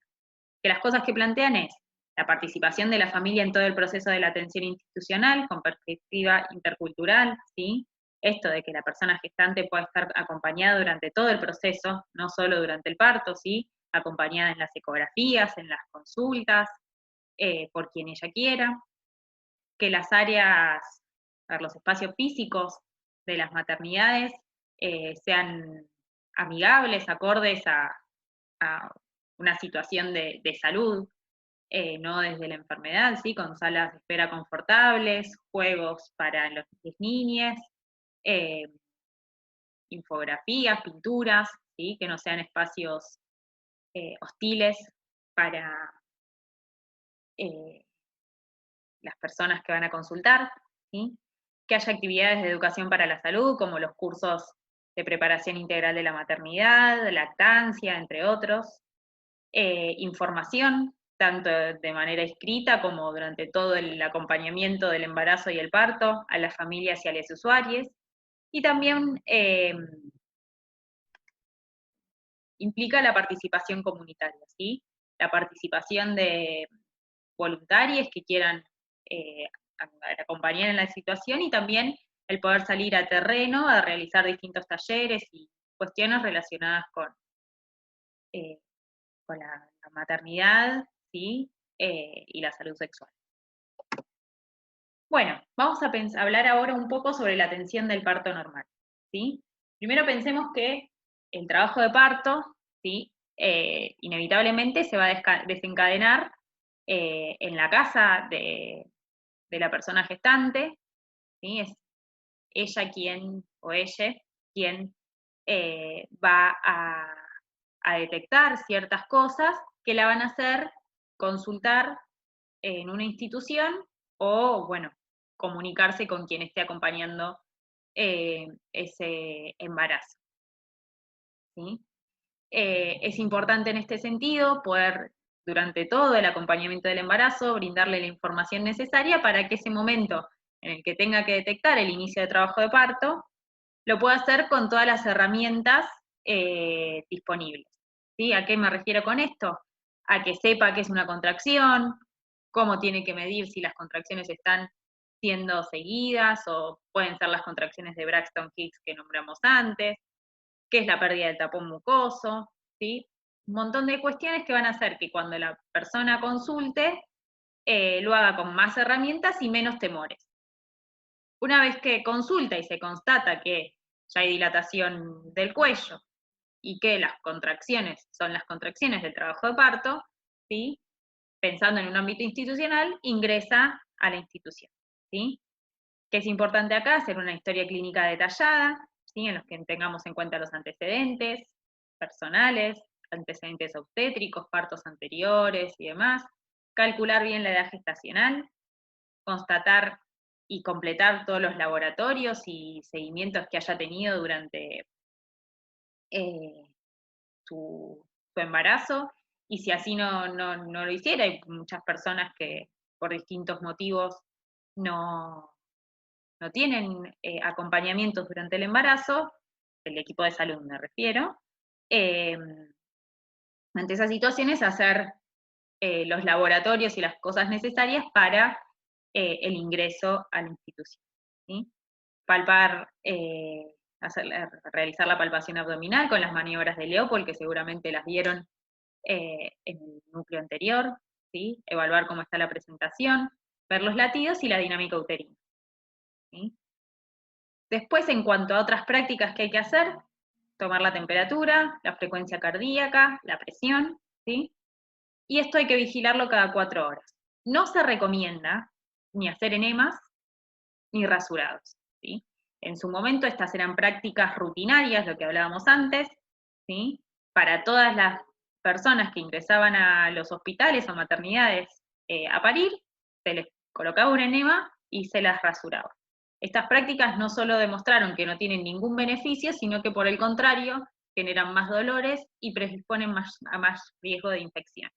Que las cosas que plantean es la participación de la familia en todo el proceso de la atención institucional con perspectiva intercultural, ¿sí? Esto de que la persona gestante pueda estar acompañada durante todo el proceso, no solo durante el parto, ¿sí? Acompañada en las ecografías, en las consultas, por quien ella quiera, que las áreas, los espacios físicos de las maternidades sean amigables, acordes a una situación de salud, no desde la enfermedad, ¿sí? Con salas de espera confortables, juegos para los niños, eh, infografías, pinturas, ¿sí? Que no sean espacios hostiles para las personas que van a consultar, ¿sí? Que haya actividades de educación para la salud, como los cursos de preparación integral de la maternidad, de lactancia, entre otros, información, tanto de manera escrita como durante todo el acompañamiento del embarazo y el parto, a las familias y a los usuarios, y también implica la participación comunitaria, ¿sí? La participación de voluntarios que quieran eh, acompañar en la situación y también el poder salir a terreno a realizar distintos talleres y cuestiones relacionadas eh, con la maternidad, ¿sí? Y la salud sexual. Bueno, vamos a hablar ahora un poco sobre la atención del parto normal, ¿sí? Primero pensemos que el trabajo de parto, ¿sí? Inevitablemente se va a desencadenar en la casa de la persona gestante, ¿sí? Es ella quien, o ella, quien va a detectar ciertas cosas que la van a hacer consultar en una institución o, bueno, comunicarse con quien esté acompañando ese embarazo. ¿Sí? Es importante en este sentido poder, durante todo el acompañamiento del embarazo, brindarle la información necesaria para que ese momento en el que tenga que detectar el inicio de trabajo de parto, lo pueda hacer con todas las herramientas disponibles. ¿Sí? ¿A qué me refiero con esto? A que sepa qué es una contracción, cómo tiene que medir si las contracciones están siendo seguidas o pueden ser las contracciones de Braxton Hicks que nombramos antes, qué es la pérdida del tapón mucoso, ¿sí? Un montón de cuestiones que van a hacer que cuando la persona consulte lo haga con más herramientas y menos temores. Una vez que consulta y se constata que ya hay dilatación del cuello y que las contracciones son las contracciones del trabajo de parto, ¿sí? Pensando en un ámbito institucional, ingresa a la institución. ¿Sí? Que es importante acá hacer una historia clínica detallada, ¿sí? En los que tengamos en cuenta los antecedentes personales, antecedentes obstétricos, partos anteriores y demás, calcular bien la edad gestacional, constatar y completar todos los laboratorios y seguimientos que haya tenido durante eh, su embarazo, y si así no lo hiciera, hay muchas personas que por distintos motivos no, no tienen acompañamientos durante el embarazo, el equipo de salud me refiero, ante esas situaciones hacer los laboratorios y las cosas necesarias para el ingreso a la institución. ¿Sí? Palpar, realizar la palpación abdominal con las maniobras de Leopold, que seguramente las vieron en el núcleo anterior, ¿sí? Evaluar cómo está la presentación, ver los latidos y la dinámica uterina. ¿Sí? Después, en cuanto a otras prácticas que hay que hacer, tomar la temperatura, la frecuencia cardíaca, la presión, ¿sí? Y esto hay que vigilarlo cada 4 horas. No se recomienda ni hacer enemas ni rasurados, ¿sí? En su momento estas eran prácticas rutinarias, lo que hablábamos antes, ¿sí? Para todas las personas que ingresaban a los hospitales o maternidades a parir, se les colocaba un enema y se las rasuraba. Estas prácticas no solo demostraron que no tienen ningún beneficio, sino que por el contrario generan más dolores y predisponen a más riesgo de infección,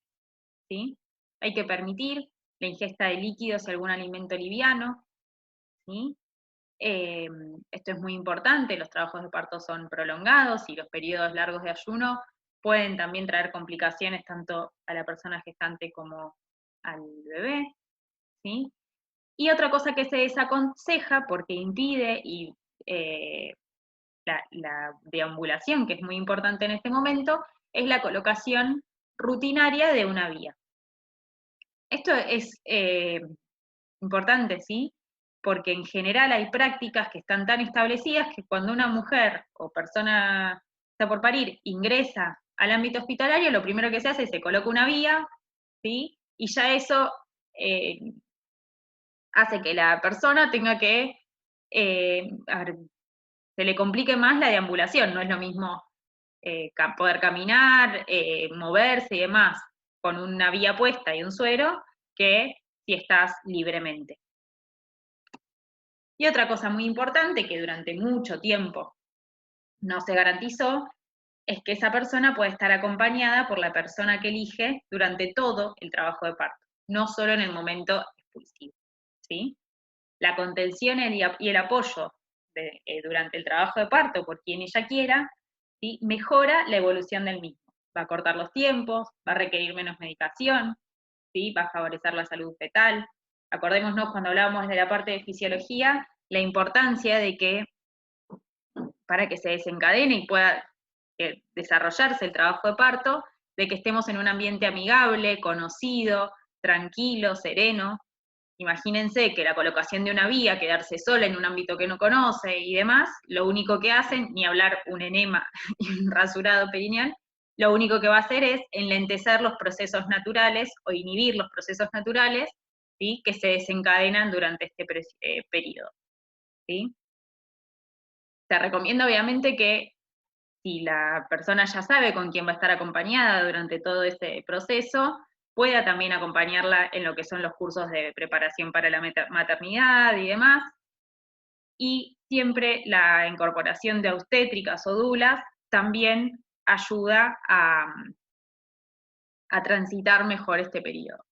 ¿sí? Hay que permitir la ingesta de líquidos y algún alimento liviano, ¿sí? Esto es muy importante, los trabajos de parto son prolongados y los periodos largos de ayuno pueden también traer complicaciones tanto a la persona gestante como al bebé, ¿sí? Y otra cosa que se desaconseja porque impide la deambulación, que es muy importante en este momento, es la colocación rutinaria de una vía. Esto es importante, ¿sí? Porque en general hay prácticas que están tan establecidas que cuando una mujer o persona está por parir ingresa al ámbito hospitalario, lo primero que se hace es se coloca una vía, ¿sí? Y ya eso hace que la persona tenga que, a ver, se le complique más la deambulación, no es lo mismo poder caminar, moverse y demás con una vía puesta y un suero que si estás libremente. Y otra cosa muy importante que durante mucho tiempo no se garantizó es que esa persona puede estar acompañada por la persona que elige durante todo el trabajo de parto, no solo en el momento expulsivo, ¿sí? La contención y el apoyo durante el trabajo de parto por quien ella quiera, ¿sí? Mejora la evolución del mismo. Va a cortar los tiempos, va a requerir menos medicación, ¿sí? Va a favorecer la salud fetal. Acordémonos cuando hablábamos de la parte de fisiología, la importancia de que para que se desencadene y pueda desarrollarse el trabajo de parto, de que estemos en un ambiente amigable, conocido, tranquilo, sereno. Imagínense que la colocación de una vía, quedarse sola en un ámbito que no conoce y demás, lo único que hacen, ni hablar un enema y un rasurado perineal, lo único que va a hacer es enlentecer los procesos naturales o inhibir los procesos naturales, ¿sí? Que se desencadenan durante este periodo, ¿sí? Se recomienda obviamente que si la persona ya sabe con quién va a estar acompañada durante todo ese proceso, pueda también acompañarla en lo que son los cursos de preparación para la maternidad y demás. Y siempre la incorporación de obstétricas o dulas también ayuda a transitar mejor este periodo.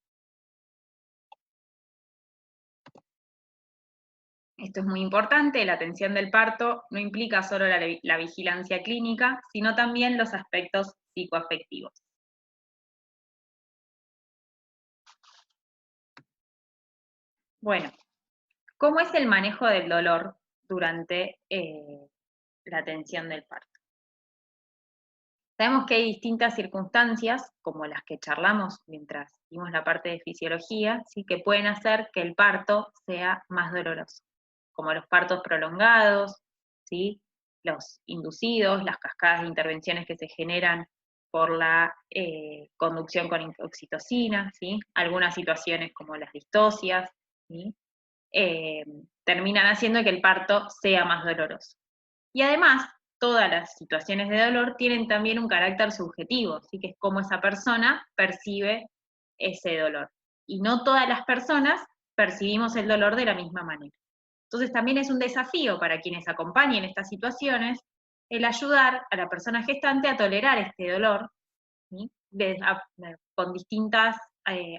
Esto es muy importante, la atención del parto no implica solo la vigilancia clínica, sino también los aspectos psicoafectivos. Bueno, ¿cómo es el manejo del dolor durante la atención del parto? Sabemos que hay distintas circunstancias, como las que charlamos mientras vimos la parte de fisiología, ¿sí? Que pueden hacer que el parto sea más doloroso, como los partos prolongados, ¿sí? Los inducidos, las cascadas de intervenciones que se generan por la conducción con oxitocina, ¿sí? Algunas situaciones como las distocias, ¿sí? Terminan haciendo que el parto sea más doloroso. Y además, todas las situaciones de dolor tienen también un carácter subjetivo, ¿sí? Que es cómo esa persona percibe ese dolor. Y no todas las personas percibimos el dolor de la misma manera. Entonces también es un desafío para quienes acompañen estas situaciones el ayudar a la persona gestante a tolerar este dolor, ¿sí? Con distintas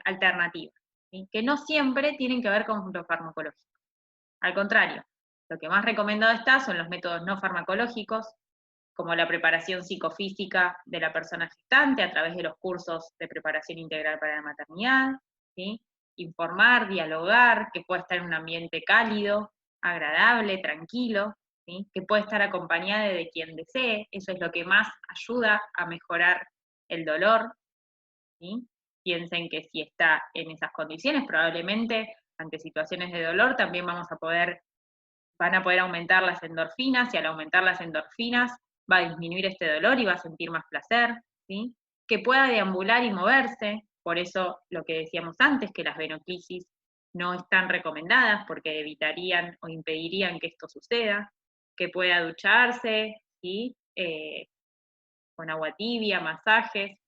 alternativas, ¿sí? Que no siempre tienen que ver con lo farmacológico. Al contrario, lo que más recomendado está son los métodos no farmacológicos, como la preparación psicofísica de la persona gestante a través de los cursos de preparación integral para la maternidad, ¿sí? Informar, dialogar, que pueda estar en un ambiente cálido, agradable, tranquilo, ¿sí? Que puede estar acompañada de quien desee, eso es lo que más ayuda a mejorar el dolor, ¿sí? Piensen que si está en esas condiciones, probablemente ante situaciones de dolor también van a poder aumentar las endorfinas, y al aumentar las endorfinas va a disminuir este dolor y va a sentir más placer, ¿sí? Que pueda deambular y moverse, por eso lo que decíamos antes, que las venoclisis no están recomendadas porque evitarían o impedirían que esto suceda, que pueda ducharse, ¿sí? Con agua tibia, masajes,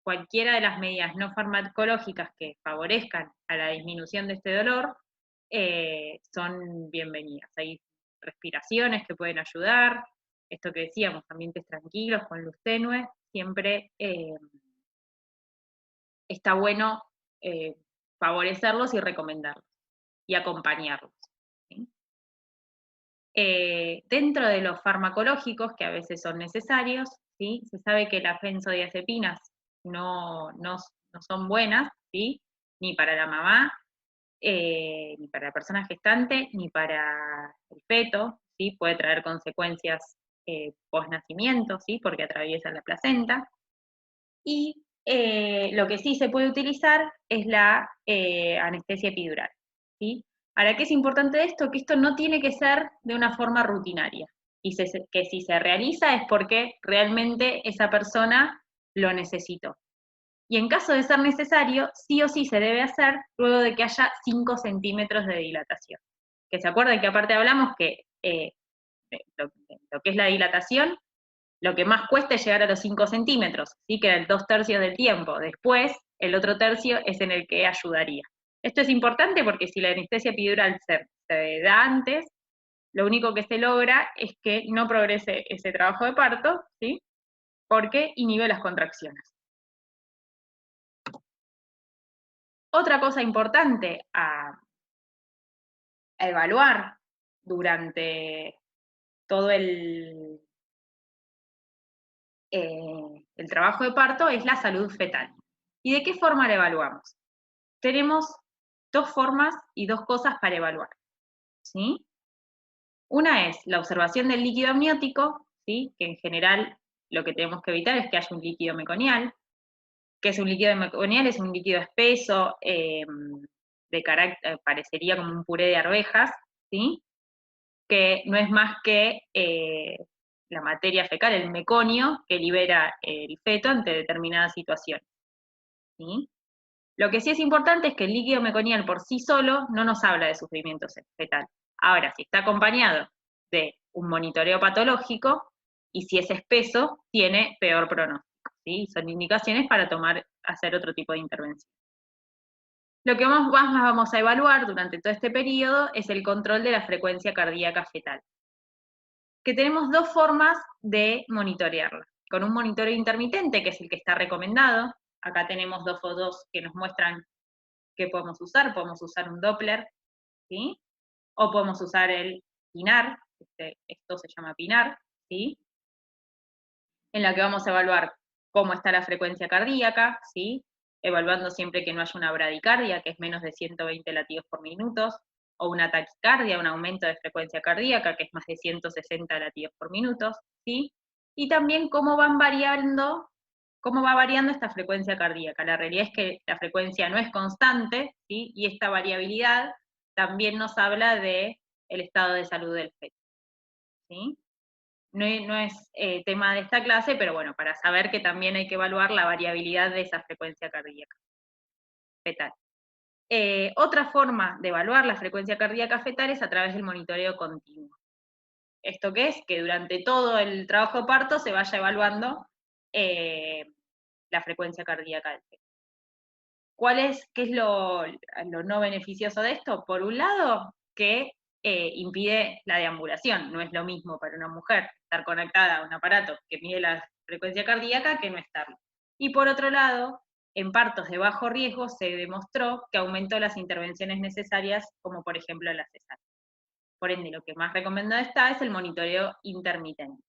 cualquiera de las medidas no farmacológicas que favorezcan a la disminución de este dolor son bienvenidas. Hay respiraciones que pueden ayudar, esto que decíamos, ambientes tranquilos, con luz tenue, siempre está bueno favorecerlos y recomendarlos y acompañarlos. ¿Sí? Dentro de los farmacológicos, que a veces son necesarios, ¿sí? Se sabe que las benzodiazepinas no son buenas, ¿sí? Ni para la mamá, ni para la persona gestante, ni para el feto, ¿sí? Puede traer consecuencias post-nacimiento, ¿sí? Porque atraviesa la placenta. Y lo que sí se puede utilizar es la anestesia epidural, ¿sí? Ahora, ¿qué es importante esto? Que esto no tiene que ser de una forma rutinaria, y que si se realiza es porque realmente esa persona lo necesitó. Y en caso de ser necesario, sí o sí se debe hacer luego de que haya 5 centímetros de dilatación. Que se acuerden que aparte hablamos que lo que es la dilatación, lo que más cuesta es llegar a los 5 centímetros, ¿sí? Que era el 2/3 del tiempo. Después, el otro tercio es en el que ayudaría. Esto es importante porque si la anestesia epidural se da antes, lo único que se logra es que no progrese ese trabajo de parto, ¿sí? Porque inhibe las contracciones. Otra cosa importante a evaluar durante todo el trabajo de parto es la salud fetal. ¿Y de qué forma la evaluamos? Tenemos dos formas y dos cosas para evaluar, ¿sí? Una es la observación del líquido amniótico, ¿sí? Que en general lo que tenemos que evitar es que haya un líquido meconial. ¿Qué es un líquido meconial? Es un líquido espeso, de carácter, parecería como un puré de arvejas, ¿sí? Que no es más que la materia fecal, el meconio, que libera el feto ante determinadas situaciones, ¿sí? Lo que sí es importante es que el líquido meconial por sí solo no nos habla de sufrimiento fetal. Ahora, si está acompañado de un monitoreo patológico y si es espeso, tiene peor pronóstico, ¿sí? Son indicaciones para hacer otro tipo de intervención. Lo que más vamos a evaluar durante todo este periodo es el control de la frecuencia cardíaca fetal, que tenemos dos formas de monitorearla. Con un monitoreo intermitente, que es el que está recomendado. Acá tenemos dos fotos que nos muestran qué podemos usar un Doppler, ¿sí? O podemos usar el PINAR, esto se llama PINAR, ¿sí? En la que vamos a evaluar cómo está la frecuencia cardíaca, ¿sí? Evaluando siempre que no haya una bradicardia, que es menos de 120 latidos por minuto, o una taquicardia, un aumento de frecuencia cardíaca, que es más de 160 latidos por minuto, ¿sí? Y también cómo va variando esta frecuencia cardíaca. La realidad es que la frecuencia no es constante, ¿sí? Y esta variabilidad también nos habla del estado de salud del feto, ¿sí? No es tema de esta clase, pero bueno, para saber que también hay que evaluar la variabilidad de esa frecuencia cardíaca fetal. Otra forma de evaluar la frecuencia cardíaca fetal es a través del monitoreo continuo. ¿Esto qué es? Que durante todo el trabajo de parto se vaya evaluando la frecuencia cardíaca del feto. ¿Qué es lo no beneficioso de esto? Por un lado, que impide la deambulación. No es lo mismo para una mujer estar conectada a un aparato que mide la frecuencia cardíaca que no estarlo. Y por otro lado, en partos de bajo riesgo se demostró que aumentó las intervenciones necesarias, como por ejemplo la cesárea. Por ende, lo que más recomendado está es el monitoreo intermitente.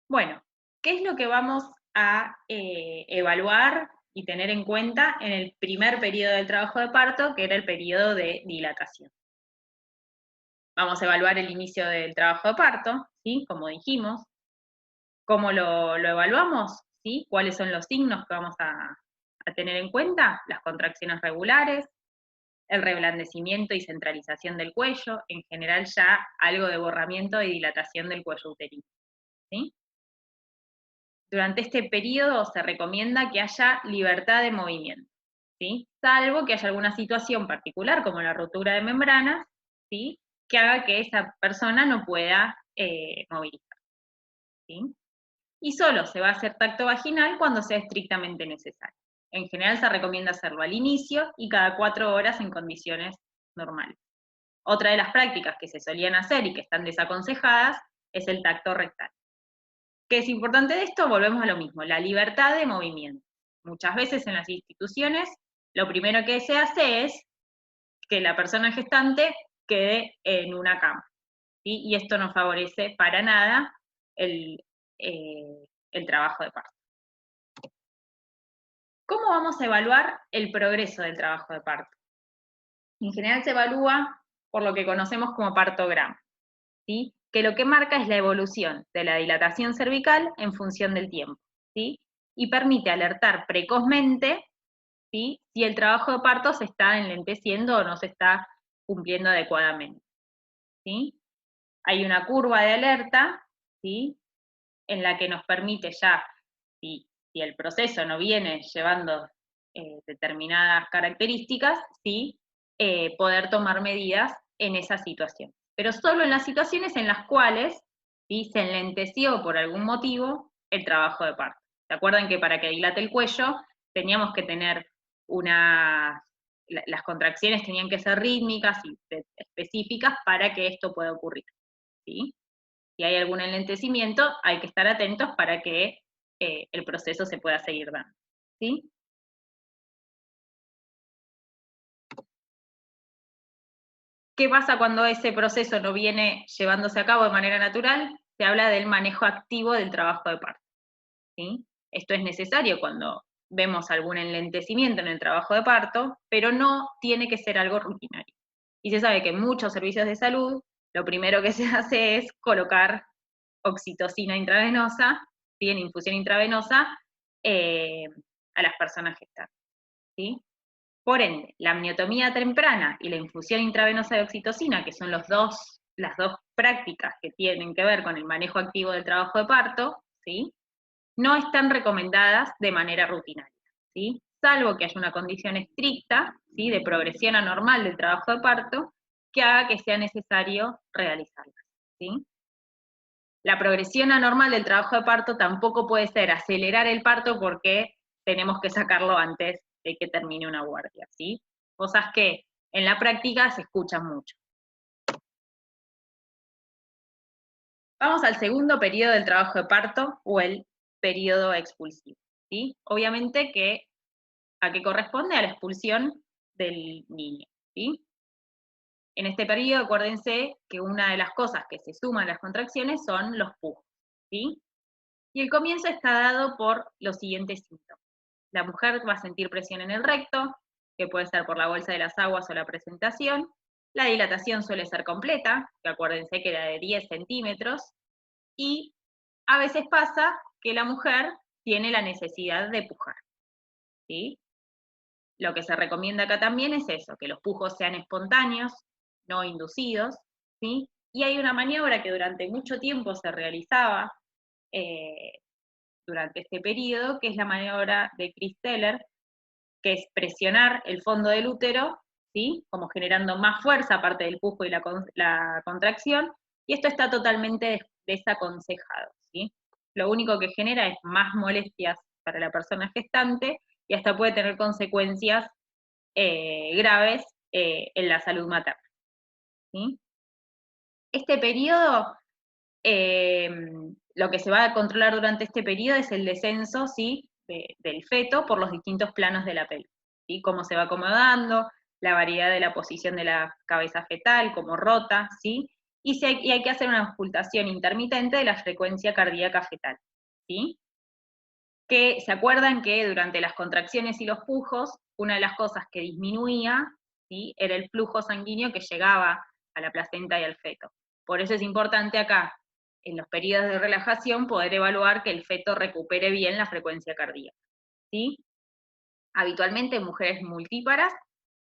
Bueno, ¿qué es lo que vamos a evaluar y tener en cuenta en el primer periodo del trabajo de parto, que era el periodo de dilatación? Vamos a evaluar el inicio del trabajo de parto, ¿sí? Como dijimos. ¿Cómo lo evaluamos? ¿Sí? ¿Cuáles son los signos que vamos a tener en cuenta? Las contracciones regulares, el reblandecimiento y centralización del cuello, en general ya algo de borramiento y dilatación del cuello uterino, ¿sí? Durante este periodo se recomienda que haya libertad de movimiento, ¿sí? Salvo que haya alguna situación particular, como la rotura de membranas, ¿sí? Que haga que esa persona no pueda movilizar, ¿sí? Y solo se va a hacer tacto vaginal cuando sea estrictamente necesario. En general se recomienda hacerlo al inicio y cada 4 horas en condiciones normales. Otra de las prácticas que se solían hacer y que están desaconsejadas es el tacto rectal. ¿Qué es importante de esto? Volvemos a lo mismo, la libertad de movimiento. Muchas veces en las instituciones lo primero que se hace es que la persona gestante quede en una cama, ¿sí? Y esto no favorece para nada el, el trabajo de parto. ¿Cómo vamos a evaluar el progreso del trabajo de parto? En general se evalúa por lo que conocemos como partograma, ¿sí? Que lo que marca es la evolución de la dilatación cervical en función del tiempo, ¿sí? Y permite alertar precozmente, ¿sí? Si el trabajo de parto se está enlenteciendo o no se está cumpliendo adecuadamente, ¿sí? Hay una curva de alerta, ¿sí? En la que nos permite ya, si el proceso no viene llevando determinadas características, ¿sí? Poder tomar medidas en esa situación. Pero solo en las situaciones en las cuales, ¿sí? Se enlenteció por algún motivo el trabajo de parto. ¿Se acuerdan que para que dilate el cuello teníamos que tener las contracciones tenían que ser rítmicas y específicas para que esto pueda ocurrir, ¿sí? Si hay algún enlentecimiento, hay que estar atentos para que el proceso se pueda seguir dando, ¿sí? ¿Qué pasa cuando ese proceso no viene llevándose a cabo de manera natural? Se habla del manejo activo del trabajo de parto, ¿sí? Esto es necesario cuando vemos algún enlentecimiento en el trabajo de parto, pero no tiene que ser algo rutinario. Y se sabe que en muchos servicios de salud, lo primero que se hace es colocar oxitocina intravenosa, ¿sí? En infusión intravenosa, eh, a las personas gestantes, ¿sí? Por ende, la amniotomía temprana y la infusión intravenosa de oxitocina, que son las dos prácticas que tienen que ver con el manejo activo del trabajo de parto, ¿sí? No están recomendadas de manera rutinaria, ¿sí? Salvo que haya una condición estricta, ¿sí? De progresión anormal del trabajo de parto, que haga que sea necesario realizarlas, ¿sí? La progresión anormal del trabajo de parto tampoco puede ser acelerar el parto porque tenemos que sacarlo antes de que termine una guardia, ¿sí? Cosas que en la práctica se escuchan mucho. Vamos al segundo periodo del trabajo de parto o el periodo expulsivo, ¿sí? Obviamente que a qué corresponde a la expulsión del niño, ¿sí? En este periodo, acuérdense que una de las cosas que se suman a las contracciones son los pujos, ¿sí? Y el comienzo está dado por los siguientes síntomas. La mujer va a sentir presión en el recto, que puede ser por la bolsa de las aguas o la presentación. La dilatación suele ser completa, que acuérdense que era de 10 centímetros. Y a veces pasa que la mujer tiene la necesidad de pujar, ¿sí? Lo que se recomienda acá también es eso, que los pujos sean espontáneos, no inducidos, ¿sí? Y hay una maniobra que durante mucho tiempo se realizaba durante este periodo, que es la maniobra de Chris Teller, que es presionar el fondo del útero, ¿sí? Como generando más fuerza aparte del pujo y la contracción, y esto está totalmente desaconsejado, ¿sí? Lo único que genera es más molestias para la persona gestante y hasta puede tener consecuencias graves en la salud materna, ¿sí? Este periodo eh, lo que se va a controlar durante este periodo es el descenso, ¿sí? Del feto por los distintos planos de la pelvis, ¿sí? Cómo se va acomodando, la variedad de la posición de la cabeza fetal, cómo rota, ¿sí? Y hay que hacer una auscultación intermitente de la frecuencia cardíaca fetal, ¿sí? Que se acuerdan que durante las contracciones y los pujos, una de las cosas que disminuía, ¿sí? Era el flujo sanguíneo que llegaba a la placenta y al feto. Por eso es importante acá, en los periodos de relajación, poder evaluar que el feto recupere bien la frecuencia cardíaca, ¿sí? Habitualmente en mujeres multíparas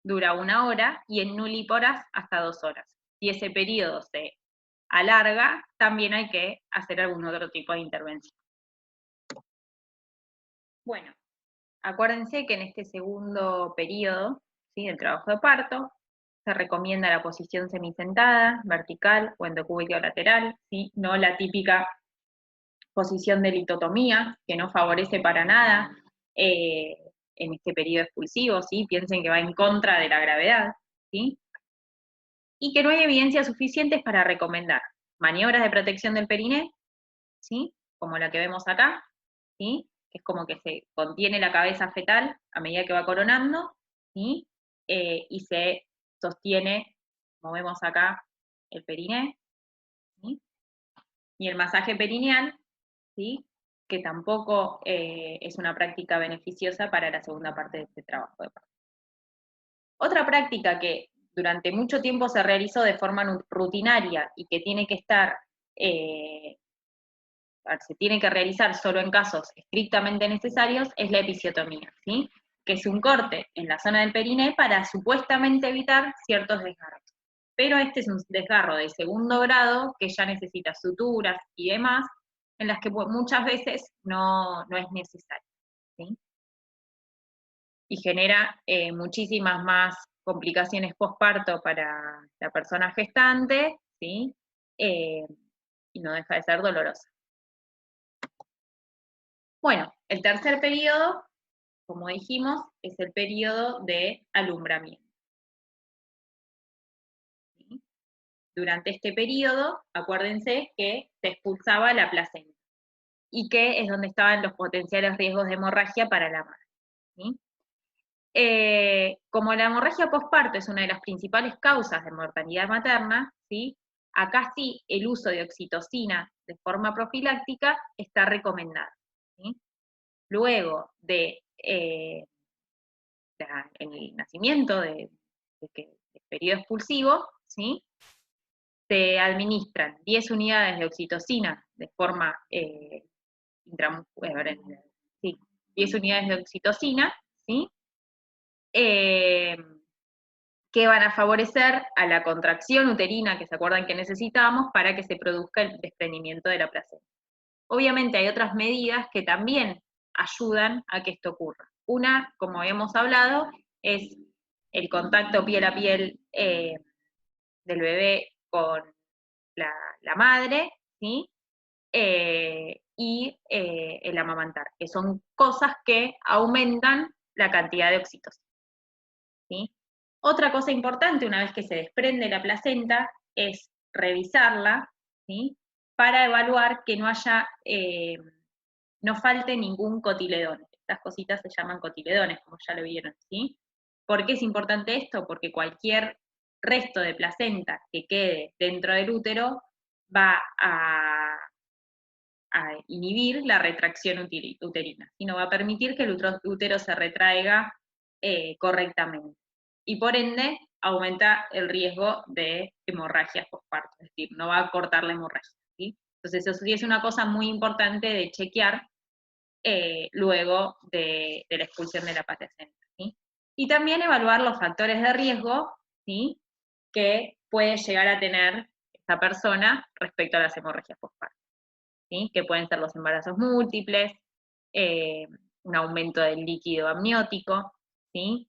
dura 1 hora y en nulíporas hasta 2 horas. Si ese periodo se alarga, también hay que hacer algún otro tipo de intervención. Bueno, acuérdense que en este segundo periodo, ¿sí?, del trabajo de parto, se recomienda la posición semisentada, vertical o endocúbito lateral, ¿sí?, no la típica posición de litotomía, que no favorece para nada en este periodo expulsivo, ¿sí? Piensen que va en contra de la gravedad, ¿sí? Y que no hay evidencias suficientes para recomendar maniobras de protección del periné, ¿sí?, como la que vemos acá, ¿sí?, que es como que se contiene la cabeza fetal a medida que va coronando, ¿sí?, y se sostiene, como vemos acá, el periné, ¿sí?, y el masaje perineal, ¿sí?, que tampoco es una práctica beneficiosa para la segunda parte de este trabajo de parto. Otra práctica que durante mucho tiempo se realizó de forma rutinaria y que tiene que estar, se tiene que realizar solo en casos estrictamente necesarios, es la episiotomía, ¿sí?, que es un corte en la zona del periné para supuestamente evitar ciertos desgarros. Pero este es un desgarro de segundo grado que ya necesita suturas y demás, en las que muchas veces no es necesario, ¿sí?, y genera muchísimas más complicaciones postparto para la persona gestante, ¿sí?, y no deja de ser dolorosa. Bueno, el tercer periodo, como dijimos, es el periodo de alumbramiento, ¿sí? Durante este periodo, acuérdense que se expulsaba la placenta y que es donde estaban los potenciales riesgos de hemorragia para la madre, ¿sí? Como la hemorragia postparto es una de las principales causas de mortalidad materna, ¿sí?, acá sí el uso de oxitocina de forma profiláctica está recomendado, ¿sí? Luego de el nacimiento del periodo expulsivo, ¿sí?, se administran 10 unidades de oxitocina de forma sí, 10 unidades de oxitocina, ¿sí?, eh, que van a favorecer a la contracción uterina, que se acuerdan que necesitábamos, para que se produzca el desprendimiento de la placenta. Obviamente hay otras medidas que también ayudan a que esto ocurra. Una, como habíamos hablado, es el contacto piel a piel del bebé con la madre, ¿sí?, y el amamantar, que son cosas que aumentan la cantidad de oxitocina, ¿sí? Otra cosa importante, una vez que se desprende la placenta, es revisarla, ¿sí?, para evaluar que no haya, no falte ningún cotiledón. Estas cositas se llaman cotiledones, como ya lo vieron, ¿sí? ¿Por qué es importante esto? Porque cualquier resto de placenta que quede dentro del útero va a inhibir la retracción uterina y no va a permitir que el útero se retraiga correctamente. Y por ende, aumenta el riesgo de hemorragias postparto, es decir, no va a cortar la hemorragia, ¿sí? Entonces, eso sí es una cosa muy importante de chequear luego de la expulsión de la placenta, ¿sí? Y también evaluar los factores de riesgo, ¿sí?, que puede llegar a tener esta persona respecto a las hemorragias postparto, ¿sí?, que pueden ser los embarazos múltiples, un aumento del líquido amniótico, ¿sí?,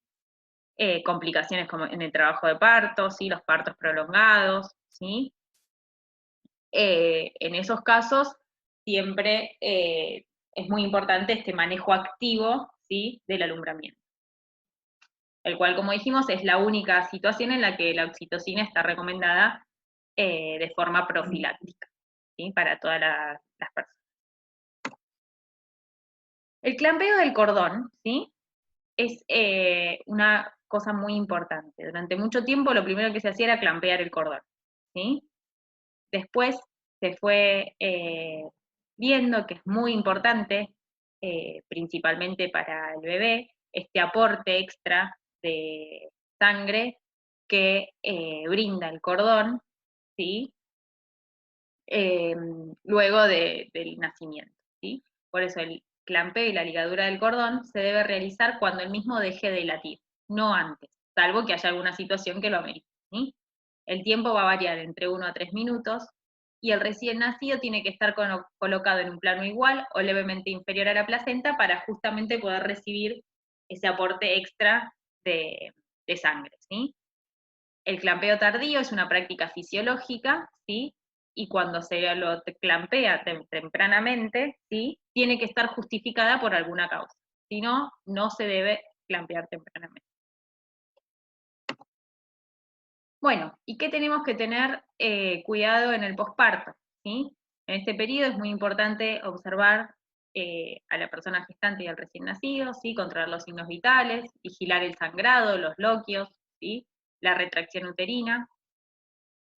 complicaciones como en el trabajo de parto, ¿sí?, los partos prolongados, ¿sí? En esos casos siempre es muy importante este manejo activo, ¿sí?, del alumbramiento, el cual, como dijimos, es la única situación en la que la oxitocina está recomendada de forma profiláctica, ¿sí?, para todas las personas. El clampeo del cordón, ¿sí?, es una cosa muy importante. Durante mucho tiempo lo primero que se hacía era clampear el cordón, ¿sí? Después se fue viendo que es muy importante, principalmente para el bebé, este aporte extra de sangre que brinda el cordón, ¿sí?, luego del nacimiento, ¿sí? Por eso el clampeo y la ligadura del cordón se debe realizar cuando el mismo deje de latir, no antes, salvo que haya alguna situación que lo amerite, ¿sí? El tiempo va a variar entre 1 a 3 minutos, y el recién nacido tiene que estar colocado en un plano igual o levemente inferior a la placenta para justamente poder recibir ese aporte extra de sangre, ¿sí? El clampeo tardío es una práctica fisiológica, ¿sí? Y cuando se lo clampea tempranamente, ¿sí? Tiene que estar justificada por alguna causa. Si no, no se debe clampear tempranamente. Bueno, ¿y qué tenemos que tener cuidado en el posparto? ¿Sí? En este periodo es muy importante observar a la persona gestante y al recién nacido, ¿sí? Controlar los signos vitales, vigilar el sangrado, los loquios, ¿sí? La retracción uterina.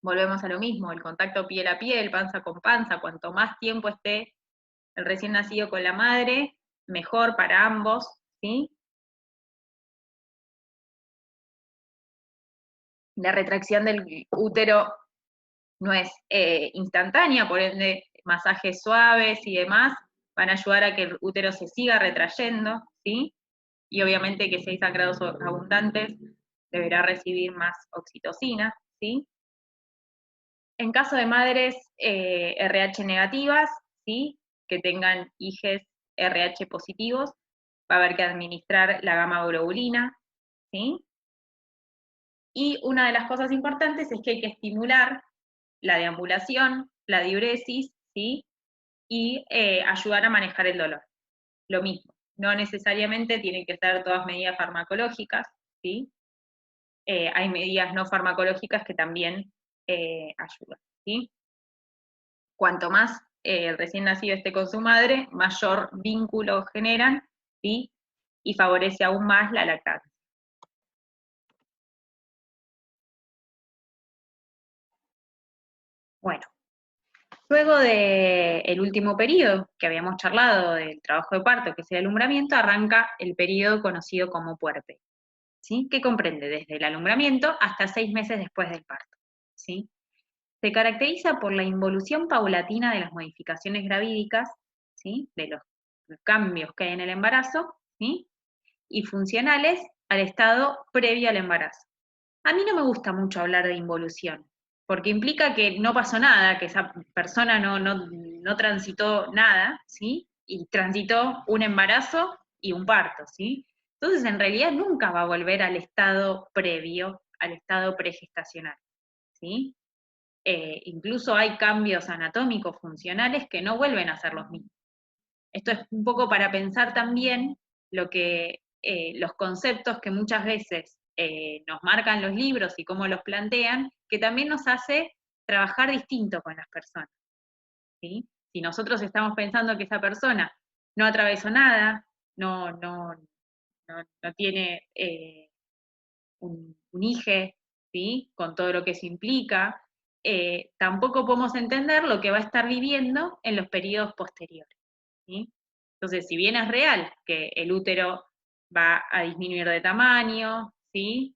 Volvemos a lo mismo, el contacto piel a piel, panza con panza, cuanto más tiempo esté el recién nacido con la madre, mejor para ambos, ¿sí? La retracción del útero no es instantánea, por ende masajes suaves y demás van a ayudar a que el útero se siga retrayendo, ¿sí? Y obviamente que si hay sangrados abundantes, deberá recibir más oxitocina, ¿sí? En caso de madres RH negativas, ¿sí? Que tengan hijes RH positivos, va a haber que administrar la gamma globulina, ¿sí? Y una de las cosas importantes es que hay que estimular la deambulación, la diuresis, ¿sí? Y ayudar a manejar el dolor. Lo mismo, no necesariamente tienen que ser todas medidas farmacológicas, ¿sí? Hay medidas no farmacológicas que también ayudan, ¿sí? Cuanto más el recién nacido esté con su madre, mayor vínculo generan, ¿sí? Y favorece aún más la lactancia. Bueno, luego del último periodo que habíamos charlado del trabajo de parto, que es el alumbramiento, arranca el periodo conocido como puerperio, ¿sí? Que comprende desde el alumbramiento hasta 6 meses después del parto, ¿sí? Se caracteriza por la involución paulatina de las modificaciones gravídicas, ¿sí? De los cambios que hay en el embarazo, ¿sí? Y funcionales al estado previo al embarazo. A mí no me gusta mucho hablar de involución, porque implica que no pasó nada, que esa persona no transitó nada, ¿sí? Y transitó un embarazo y un parto, ¿sí? Entonces, en realidad nunca va a volver al estado previo, al estado pregestacional, ¿sí? Incluso hay cambios anatómicos funcionales que no vuelven a ser los mismos. Esto es un poco para pensar también lo que, los conceptos que muchas veces nos marcan los libros y cómo los plantean, que también nos hace trabajar distinto con las personas, ¿sí? Si nosotros estamos pensando que esa persona no atravesó nada, no tiene un hije, ¿sí? Con todo lo que eso implica, tampoco podemos entender lo que va a estar viviendo en los periodos posteriores, ¿sí? Entonces, si bien es real que el útero va a disminuir de tamaño, ¿sí?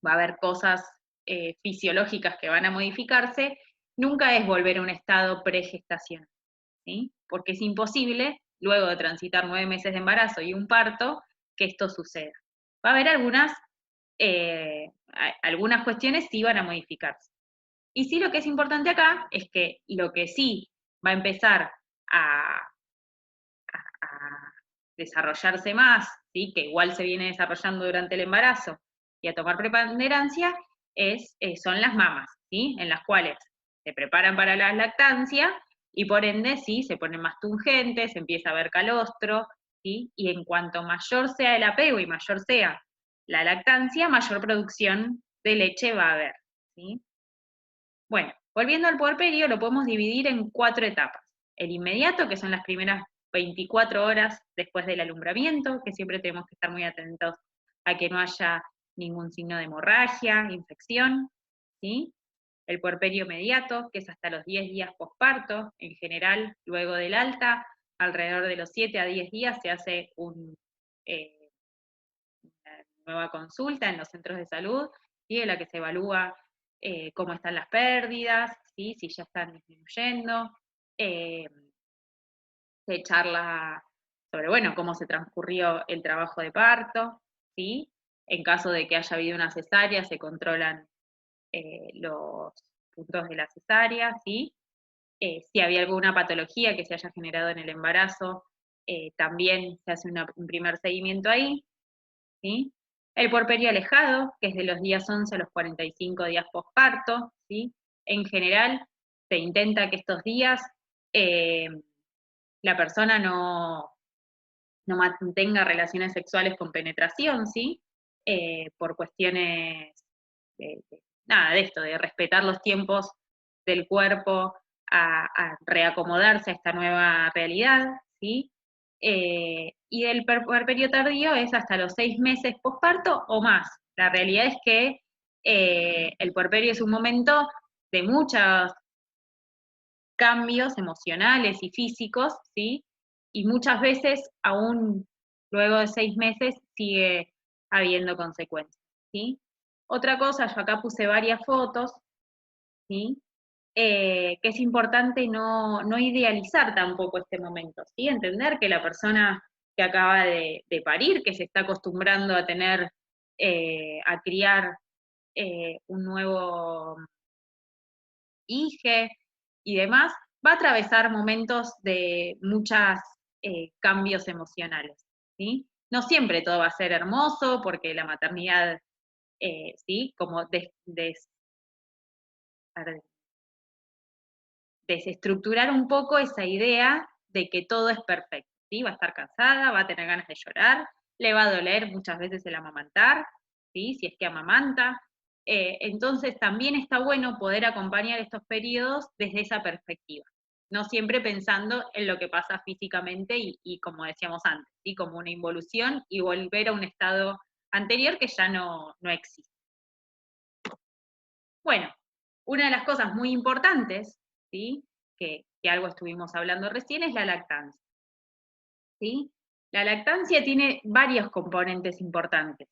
Va a haber cosas fisiológicas que van a modificarse, nunca es volver a un estado pregestacional, ¿sí? Porque es imposible, luego de transitar 9 meses de embarazo y un parto, que esto suceda. Va a haber algunas cuestiones sí van a modificarse. Y sí, lo que es importante acá es que lo que sí va a empezar a, a desarrollarse más, ¿sí? Que igual se viene desarrollando durante el embarazo y a tomar preponderancia, son las mamas, ¿sí? En las cuales se preparan para la lactancia y por ende, sí, se ponen más tungentes, se empieza a ver calostro, ¿sí? Y en cuanto mayor sea el apego y mayor sea la lactancia, mayor producción de leche va a haber, ¿sí? Bueno, volviendo al puerperio, lo podemos dividir en 4 etapas. El inmediato, que son las primeras 24 horas después del alumbramiento, que siempre tenemos que estar muy atentos a que no haya ningún signo de hemorragia, infección, ¿sí? El puerperio inmediato, que es hasta los 10 días posparto, en general, luego del alta, alrededor de los 7 a 10 días se hace una nueva consulta en los centros de salud, ¿sí? En la que se evalúa cómo están las pérdidas, ¿sí? Si ya están disminuyendo, eh, se charla sobre, bueno, cómo se transcurrió el trabajo de parto, ¿sí? En caso de que haya habido una cesárea, se controlan los puntos de la cesárea, ¿sí? Si había alguna patología que se haya generado en el embarazo, también se hace un primer seguimiento ahí, ¿sí? El puerperio alejado, que es de los días 11 a los 45 días posparto, ¿sí? En general, se intenta que estos días eh, la persona no mantenga relaciones sexuales con penetración, ¿sí? Por cuestiones nada, de esto, de respetar los tiempos del cuerpo, a reacomodarse a esta nueva realidad, ¿sí? Y el puerperio tardío es hasta los 6 meses posparto o más. La realidad es que el puerperio es un momento de muchos cambios emocionales y físicos, ¿sí? Y muchas veces, aún luego de 6 meses, sigue habiendo consecuencias, ¿sí? Otra cosa, yo acá puse varias fotos, ¿sí? Que es importante no idealizar tampoco este momento, ¿sí? Entender que la persona que acaba de parir, que se está acostumbrando a tener, a criar un nuevo hijo y demás, va a atravesar momentos de muchos cambios emocionales, ¿sí? No siempre todo va a ser hermoso, porque la maternidad, ¿sí? Como desestructurar un poco esa idea de que todo es perfecto, ¿sí? Va a estar cansada, va a tener ganas de llorar, le va a doler muchas veces el amamantar, ¿sí? Si es que amamanta. Entonces también está bueno poder acompañar estos periodos desde esa perspectiva, no siempre pensando en lo que pasa físicamente y como decíamos antes, ¿sí? Como una involución y volver a un estado anterior que ya no existe. Bueno, una de las cosas muy importantes, ¿sí? Que algo estuvimos hablando recién, es la lactancia, ¿sí? La lactancia tiene varios componentes importantes.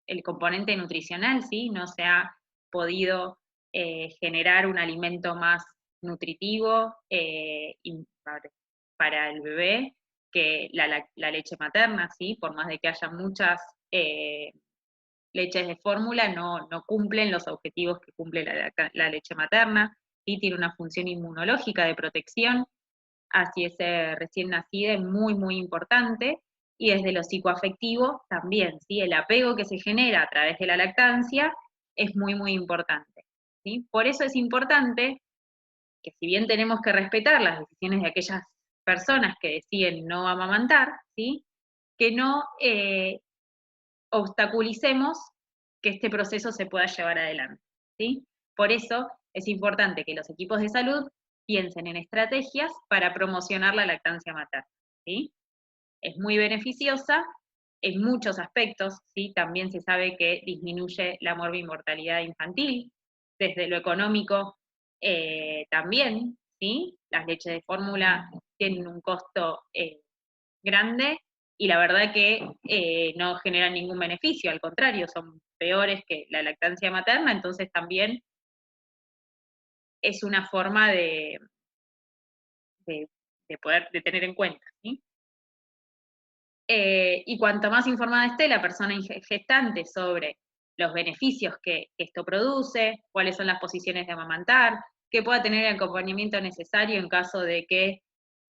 El componente nutricional, ¿sí? No se ha podido generar un alimento más nutritivo para el bebé que la leche materna, ¿sí? Por más de que haya muchas leches de fórmula, no cumplen los objetivos que cumple la leche materna, ¿sí? Tiene una función inmunológica de protección hacia ese recién nacido, es muy, muy importante, y desde lo psicoafectivo también, ¿sí? El apego que se genera a través de la lactancia es muy, muy importante, ¿sí? Por eso es importante que, si bien tenemos que respetar las decisiones de aquellas personas que deciden no amamantar, ¿sí? Que no obstaculicemos que este proceso se pueda llevar adelante, ¿sí? Por eso es importante que los equipos de salud piensen en estrategias para promocionar la lactancia materna, ¿sí? Es muy beneficiosa en muchos aspectos, ¿sí? También se sabe que disminuye la morbimortalidad infantil, desde lo económico también, ¿sí? Las leches de fórmula tienen un costo grande y la verdad que no generan ningún beneficio, al contrario, son peores que la lactancia materna, entonces también es una forma de, de tener en cuenta, ¿sí? Y cuanto más informada esté la persona gestante sobre los beneficios que esto produce, cuáles son las posiciones de amamantar, que pueda tener el acompañamiento necesario en caso de que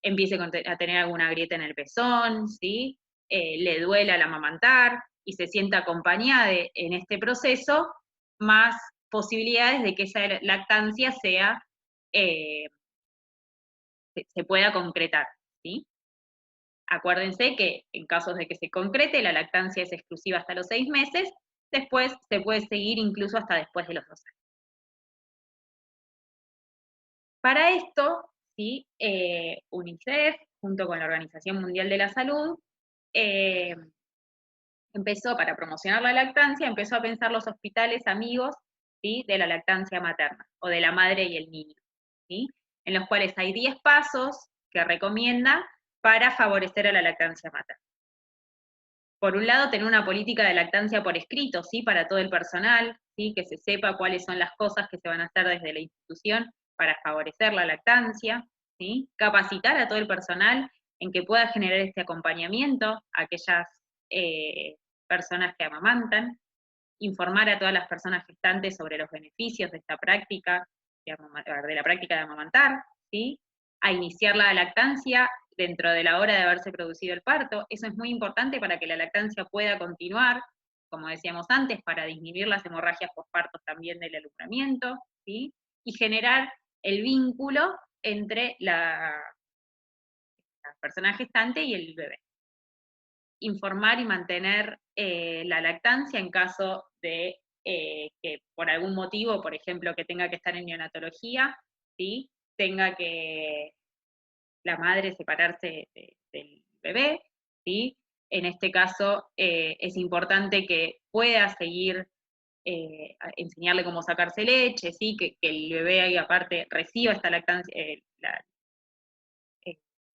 empiece a tener alguna grieta en el pezón, ¿sí? Le duela al amamantar y se sienta acompañada en este proceso, más posibilidades de que esa lactancia eh, se pueda concretar, ¿sí? Acuérdense que en casos de que se concrete, la lactancia es exclusiva hasta los 6 meses, después se puede seguir incluso hasta después de los 2 años. Para esto, ¿sí? UNICEF, junto con la Organización Mundial de la Salud, eh, empezó, para promocionar la lactancia, empezó a pensar los hospitales amigos, ¿sí? De la lactancia materna, o de la madre y el niño, ¿sí? En los cuales hay 10 pasos que recomienda para favorecer a la lactancia materna. Por un lado, tener una política de lactancia por escrito, ¿sí? Para todo el personal, ¿sí? Que se sepa cuáles son las cosas que se van a hacer desde la institución para favorecer la lactancia, ¿sí? Capacitar a todo el personal en que pueda generar este acompañamiento a aquellas personas que amamantan, informar a todas las personas gestantes sobre los beneficios de esta práctica, de la práctica de amamantar, ¿sí? A iniciar la lactancia dentro de la hora de haberse producido el parto. Eso es muy importante para que la lactancia pueda continuar, como decíamos antes, para disminuir las hemorragias postpartos también del alumbramiento, ¿sí? Y generar el vínculo entre la persona gestante y el bebé. Informar y mantener la lactancia en caso de que por algún motivo, por ejemplo, que tenga que estar en neonatología, ¿sí? Tenga que la madre separarse del bebé, ¿sí? En este caso es importante que pueda seguir enseñarle cómo sacarse leche, ¿sí? Que el bebé ahí aparte reciba esta lactancia,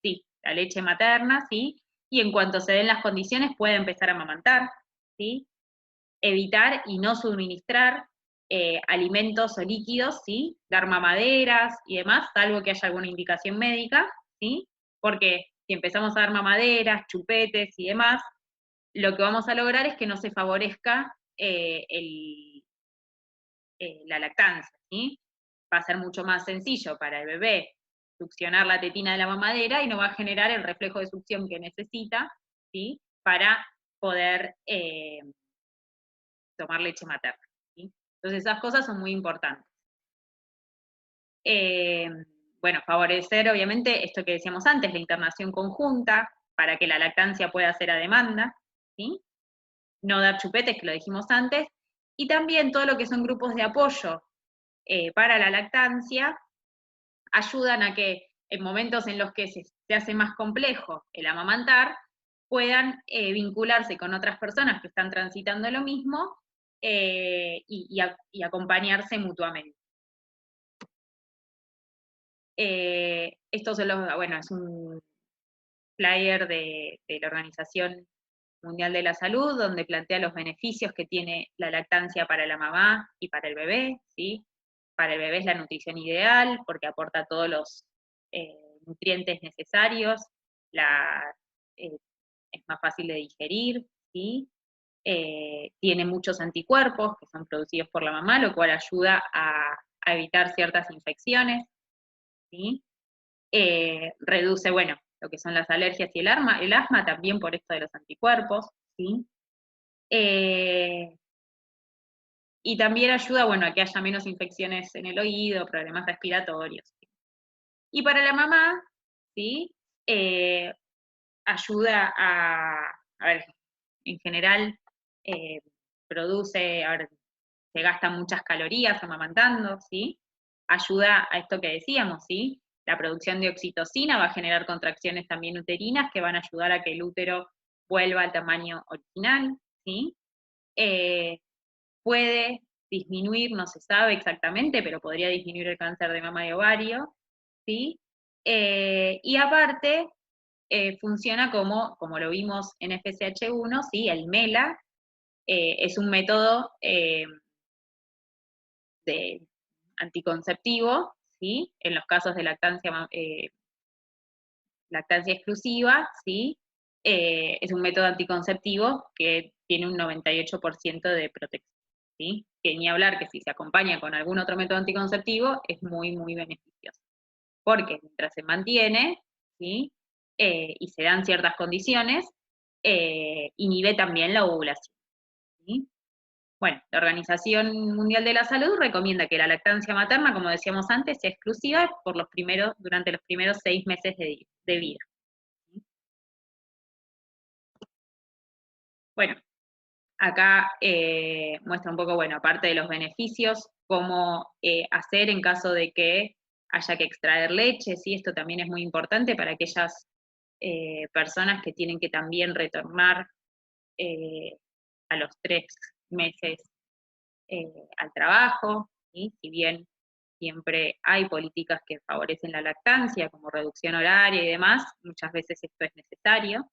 sí, la leche materna, ¿sí? Y en cuanto se den las condiciones puede empezar a amamantar, ¿sí? Evitar y no suministrar alimentos o líquidos, ¿sí? Dar mamaderas y demás, salvo que haya alguna indicación médica, ¿sí? Porque si empezamos a dar mamaderas, chupetes y demás, lo que vamos a lograr es que no se favorezca la lactancia, ¿sí? Va a ser mucho más sencillo para el bebé succionar la tetina de la mamadera y no va a generar el reflejo de succión que necesita, ¿sí? Para poder tomar leche materna, ¿sí? Entonces esas cosas son muy importantes. Eh, bueno, favorecer obviamente esto que decíamos antes, la internación conjunta, para que la lactancia pueda ser a demanda, ¿sí? No dar chupetes, que lo dijimos antes, y también todo lo que son grupos de apoyo para la lactancia, ayudan a que en momentos en los que se hace más complejo el amamantar, puedan vincularse con otras personas que están transitando lo mismo y acompañarse mutuamente. Estos son los, bueno, es un flyer de la Organización Mundial de la Salud, donde plantea los beneficios que tiene la lactancia para la mamá y para el bebé, ¿sí? Para el bebé es la nutrición ideal, porque aporta todos los nutrientes necesarios, eh, es más fácil de digerir, ¿sí? Tiene muchos anticuerpos que son producidos por la mamá, lo cual ayuda a evitar ciertas infecciones, ¿sí? Reduce, bueno, lo que son las alergias y el asma también por esto de los anticuerpos, ¿sí? Y también ayuda, bueno, a que haya menos infecciones en el oído, problemas respiratorios. ¿Sí? Y para la mamá, ¿sí? Ayuda a ver, en general, eh, produce, a ver, se gastan muchas calorías amamantando, ¿sí? Ayuda a esto que decíamos, ¿sí? La producción de oxitocina va a generar contracciones también uterinas que van a ayudar a que el útero vuelva al tamaño original, ¿sí? Puede disminuir, no se sabe exactamente, pero podría disminuir el cáncer de mama y ovario, ¿sí? Y aparte, funciona como lo vimos en FSH1, ¿sí? El MELA es un método de anticonceptivo, ¿sí? En los casos de lactancia exclusiva, ¿sí? Es un método anticonceptivo que tiene un 98% de protección, ¿sí? Que ni hablar que si se acompaña con algún otro método anticonceptivo es muy, muy beneficioso. Porque mientras se mantiene, ¿sí? Y se dan ciertas condiciones, inhibe también la ovulación, ¿sí? Bueno, la Organización Mundial de la Salud recomienda que la lactancia materna, como decíamos antes, sea exclusiva durante los primeros 6 meses de vida. Bueno, acá muestra un poco, bueno, aparte de los beneficios, cómo hacer en caso de que haya que extraer leche, ¿sí? Esto también es muy importante para aquellas personas que tienen que también retornar eh, a los 3 meses al trabajo, ¿sí? Si bien siempre hay políticas que favorecen la lactancia, como reducción horaria y demás, muchas veces esto es necesario.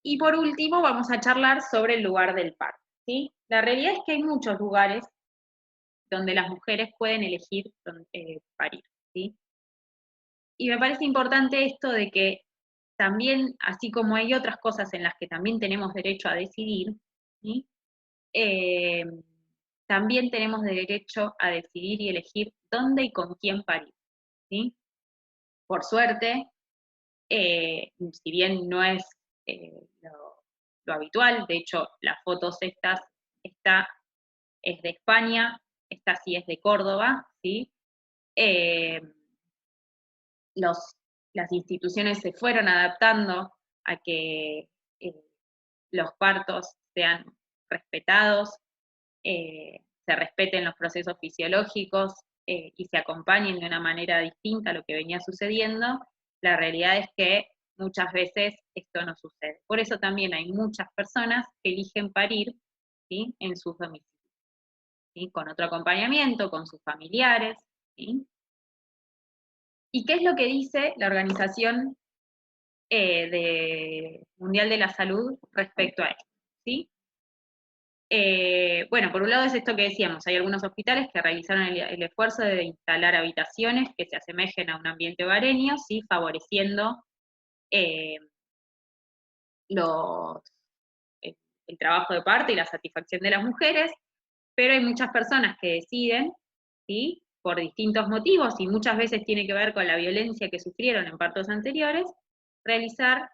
Y por último, vamos a charlar sobre el lugar del parto, ¿sí? La realidad es que hay muchos lugares donde las mujeres pueden elegir parir, ¿sí? Y me parece importante esto de que también, así como hay otras cosas en las que también tenemos derecho a decidir, ¿sí? Eh, también tenemos derecho a decidir y elegir dónde y con quién parir, ¿sí? Por suerte, si bien no es lo habitual, de hecho, las fotos esta es de España, esta sí es de Córdoba, ¿sí? Eh, las instituciones se fueron adaptando a que los partos sean respetados, se respeten los procesos fisiológicos y se acompañen de una manera distinta a lo que venía sucediendo, la realidad es que muchas veces esto no sucede. Por eso también hay muchas personas que eligen parir, ¿sí?, en sus domicilios, ¿sí?, con otro acompañamiento, con sus familiares, ¿sí? ¿Y qué es lo que dice la Organización Mundial de la Salud respecto a esto? ¿Sí? Bueno, por un lado es esto que decíamos, hay algunos hospitales que realizaron el esfuerzo de instalar habitaciones que se asemejen a un ambiente hogareño, ¿sí?, favoreciendo eh, los, eh, el trabajo de parto y la satisfacción de las mujeres, pero hay muchas personas que deciden, ¿sí?, por distintos motivos, y muchas veces tiene que ver con la violencia que sufrieron en partos anteriores, realizar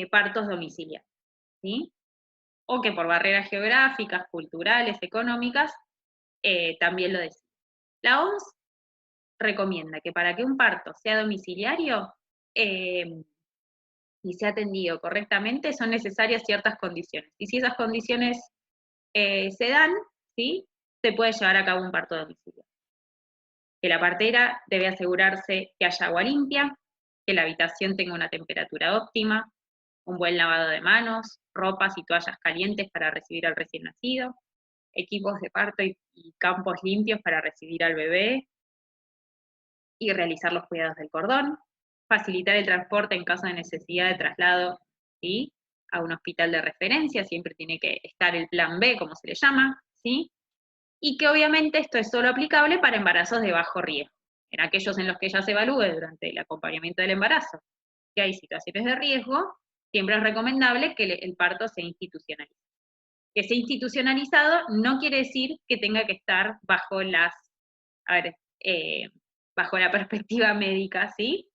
partos domiciliarios, ¿sí? O que por barreras geográficas, culturales, económicas, también lo decía. La OMS recomienda que para que un parto sea domiciliario y sea atendido correctamente, son necesarias ciertas condiciones. Y si esas condiciones se dan, ¿sí?, se puede llevar a cabo un parto domiciliario. Que la partera debe asegurarse que haya agua limpia, que la habitación tenga una temperatura óptima, un buen lavado de manos, ropas y toallas calientes para recibir al recién nacido, equipos de parto y campos limpios para recibir al bebé y realizar los cuidados del cordón, facilitar el transporte en caso de necesidad de traslado, ¿sí?, a un hospital de referencia, siempre tiene que estar el plan B, como se le llama, ¿sí? Y que obviamente esto es solo aplicable para embarazos de bajo riesgo. En aquellos en los que ya se evalúe durante el acompañamiento del embarazo que hay situaciones de riesgo, siempre es recomendable que el parto sea institucionalizado. Que sea institucionalizado no quiere decir que tenga que estar bajo bajo la perspectiva médica, ¿sí?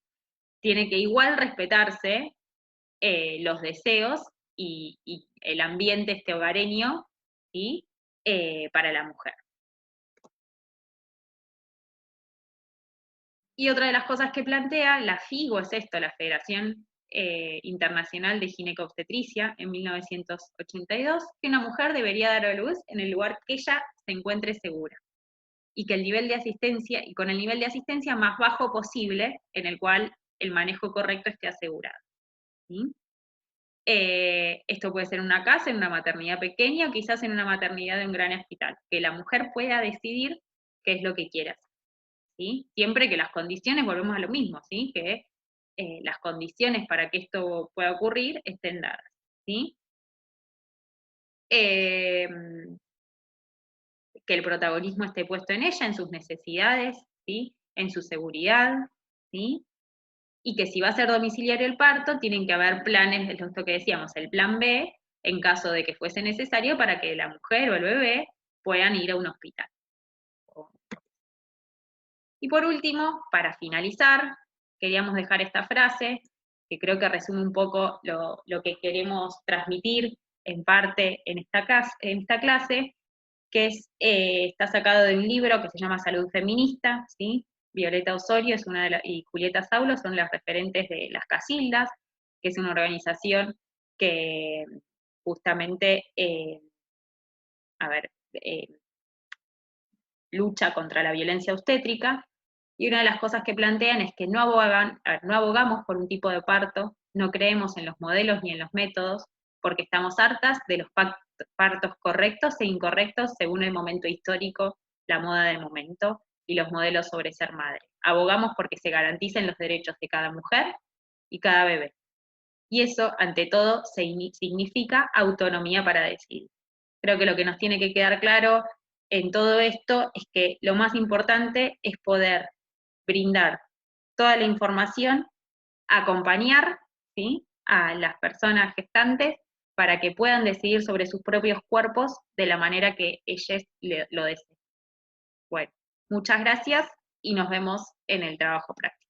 Tiene que igual respetarse los deseos y el ambiente este hogareño, ¿sí?, para la mujer. Y otra de las cosas que plantea la FIGO es esto, la Federación Internacional de Ginecobstetricia, en 1982, que una mujer debería dar a luz en el lugar que ella se encuentre segura. Y que el nivel de asistencia, y con el nivel de asistencia más bajo posible, en el cual el manejo correcto esté asegurado, ¿sí? Esto puede ser en una casa, en una maternidad pequeña, o quizás en una maternidad de un gran hospital, que la mujer pueda decidir qué es lo que quiere hacer, ¿sí? Siempre que las condiciones, volvemos a lo mismo, ¿sí?, que las condiciones para que esto pueda ocurrir estén dadas, ¿sí? Eh, que el protagonismo esté puesto en ella, en sus necesidades, ¿sí?, en su seguridad, ¿sí? Y que si va a ser domiciliario el parto, tienen que haber planes, es esto que decíamos, el plan B, en caso de que fuese necesario, para que la mujer o el bebé puedan ir a un hospital. Y por último, para finalizar, queríamos dejar esta frase, que creo que resume un poco lo que queremos transmitir en parte en esta clase, que está sacado de un libro que se llama Salud Feminista, ¿sí? Violeta Osorio es y Julieta Saulo son las referentes de Las Casildas, que es una organización que justamente, eh, lucha contra la violencia obstétrica, y una de las cosas que plantean es que no abogamos por un tipo de parto, no creemos en los modelos ni en los métodos, porque estamos hartas de los partos correctos e incorrectos según el momento histórico, la moda del momento y los modelos sobre ser madre. Abogamos porque se garanticen los derechos de cada mujer y cada bebé. Y eso, ante todo, significa autonomía para decidir. Creo que lo que nos tiene que quedar claro en todo esto es que lo más importante es poder brindar toda la información, acompañar, ¿sí? A las personas gestantes para que puedan decidir sobre sus propios cuerpos de la manera que ellas lo deseen. Bueno, muchas gracias y nos vemos en el trabajo práctico.